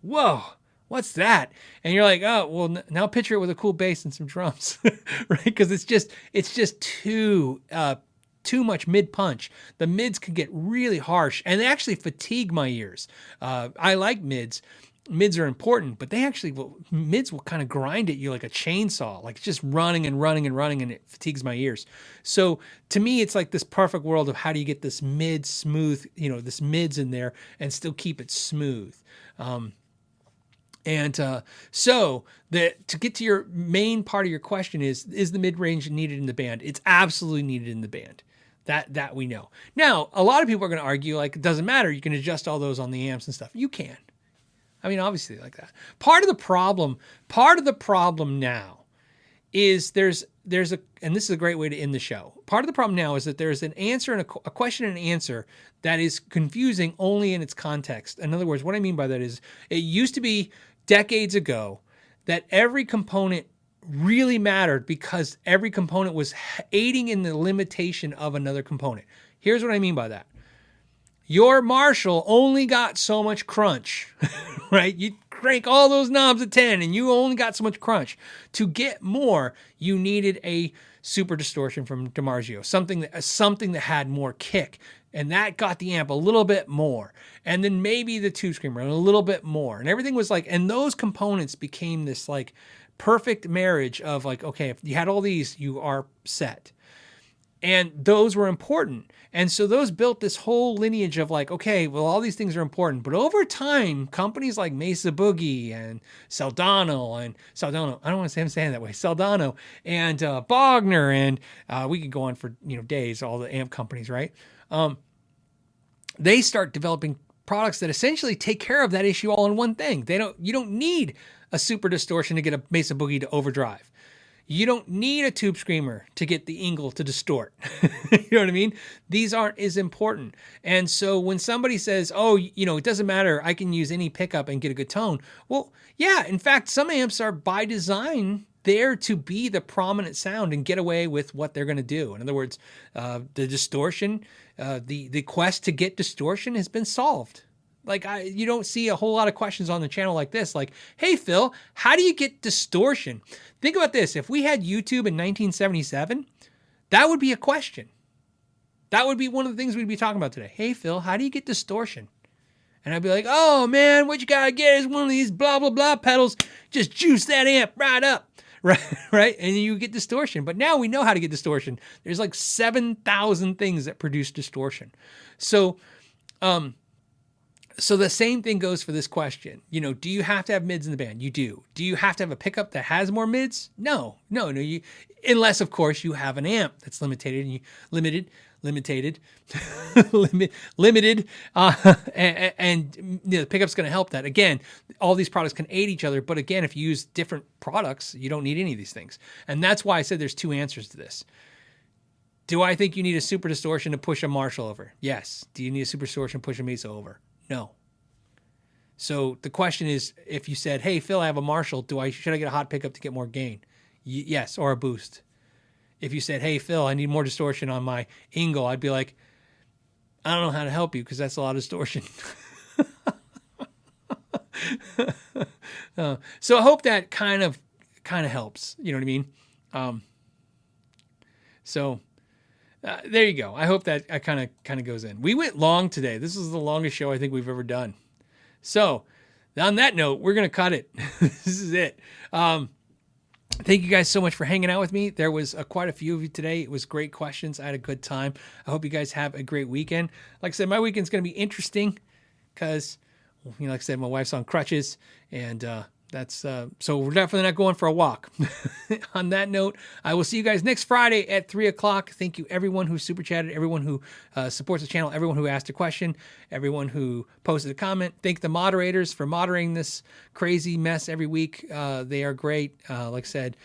whoa, what's that? And you're like, oh, well, now picture it with a cool bass and some drums, right? Because it's just too much mid punch. The mids can get really harsh and they actually fatigue my ears. I like mids. Mids are important, but mids will kind of grind at you like a chainsaw, like it's just running and running and running, and it fatigues my ears. So to me, it's like this perfect world of how do you get this mid smooth, this mids in there and still keep it smooth. So to get to your main part of your question is the mid-range needed in the band? It's absolutely needed in the band. That we know. Now, a lot of people are going to argue like it doesn't matter. You can adjust all those on the amps and stuff. You can. I mean, obviously like that. Part of the problem now is and this is a great way to end the show. Part of the problem now is that there's an answer and a question and answer that is confusing only in its context. In other words, what I mean by that is it used to be decades ago that every component really mattered because every component was aiding in the limitation of another component. Here's what I mean by that. Your Marshall only got so much crunch, right? You crank all those knobs at 10 and you only got so much crunch. To get more, you needed a super distortion from DiMarzio, something that had more kick. And that got the amp a little bit more. And then maybe the tube screamer a little bit more. And everything was like, and those components became this like perfect marriage of like, okay, if you had all these, you are set. And those were important. And so those built this whole lineage of like, okay, well, all these things are important. But over time, companies like Mesa Boogie and Saldano, I don't want to say I'm saying it that way, Saldano and Bogner, and we could go on for days, all the amp companies, right? They start developing products that essentially take care of that issue all in one thing. You don't need a super distortion to get a Mesa Boogie to overdrive. You don't need a tube screamer to get the Ingle to distort. You know what I mean? These aren't as important. And so when somebody says, oh, it doesn't matter, I can use any pickup and get a good tone. Well, yeah, in fact, some amps are by design there to be the prominent sound and get away with what they're going to do. In other words, the distortion, the quest to get distortion has been solved. Like you don't see a whole lot of questions on the channel like this, like, hey, Phil, how do you get distortion? Think about this. If we had YouTube in 1977, that would be a question. That would be one of the things we'd be talking about today. Hey, Phil, how do you get distortion? And I'd be like, oh, man, what you got to get is one of these blah, blah, blah pedals. Just juice that amp right up. Right? And you get distortion. But now we know how to get distortion. There's like 7,000 things that produce distortion. So the same thing goes for this question. Do you have to have mids in the band? You do. Do you have to have a pickup that has more mids? No. Unless, of course, you have an amp that's limited, and the pickup's going to help that. Again, all these products can aid each other, but again, if you use different products, you don't need any of these things. And that's why I said there's two answers to this. Do I think you need a super distortion to push a Marshall over? Yes. Do you need a super distortion to push a Mesa over? No. So the question is, if you said, hey, Phil, I have a Marshall, should I get a hot pickup to get more gain? Yes, or a boost. If you said, hey, Phil, I need more distortion on my Ingle, I'd be like, I don't know how to help you because that's a lot of distortion. So I hope that kind of helps. You know what I mean? There you go. I hope that kind of goes in. We went long today. This is the longest show I think we've ever done. So on that note, we're going to cut it. This is it. Thank you guys so much for hanging out with me. There was quite a few of you today. It was great questions. I had a good time. I hope you guys have a great weekend. Like I said, my weekend's going to be interesting because, like I said, my wife's on crutches and that's so we're definitely not going for a walk. On that note, I will see you guys next Friday at 3:00. Thank you everyone who super chatted, everyone who supports the channel, everyone who asked a question, everyone who posted a comment. Thank the moderators for moderating this crazy mess every week. They are great. Like I said,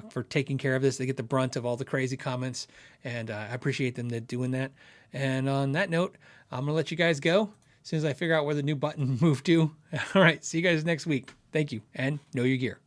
for taking care of this. They get the brunt of all the crazy comments, and I appreciate them doing that. And on that note, I'm gonna let you guys go as soon as I figure out where the new button moved to. All right, see you guys next week. Thank you, and know your gear.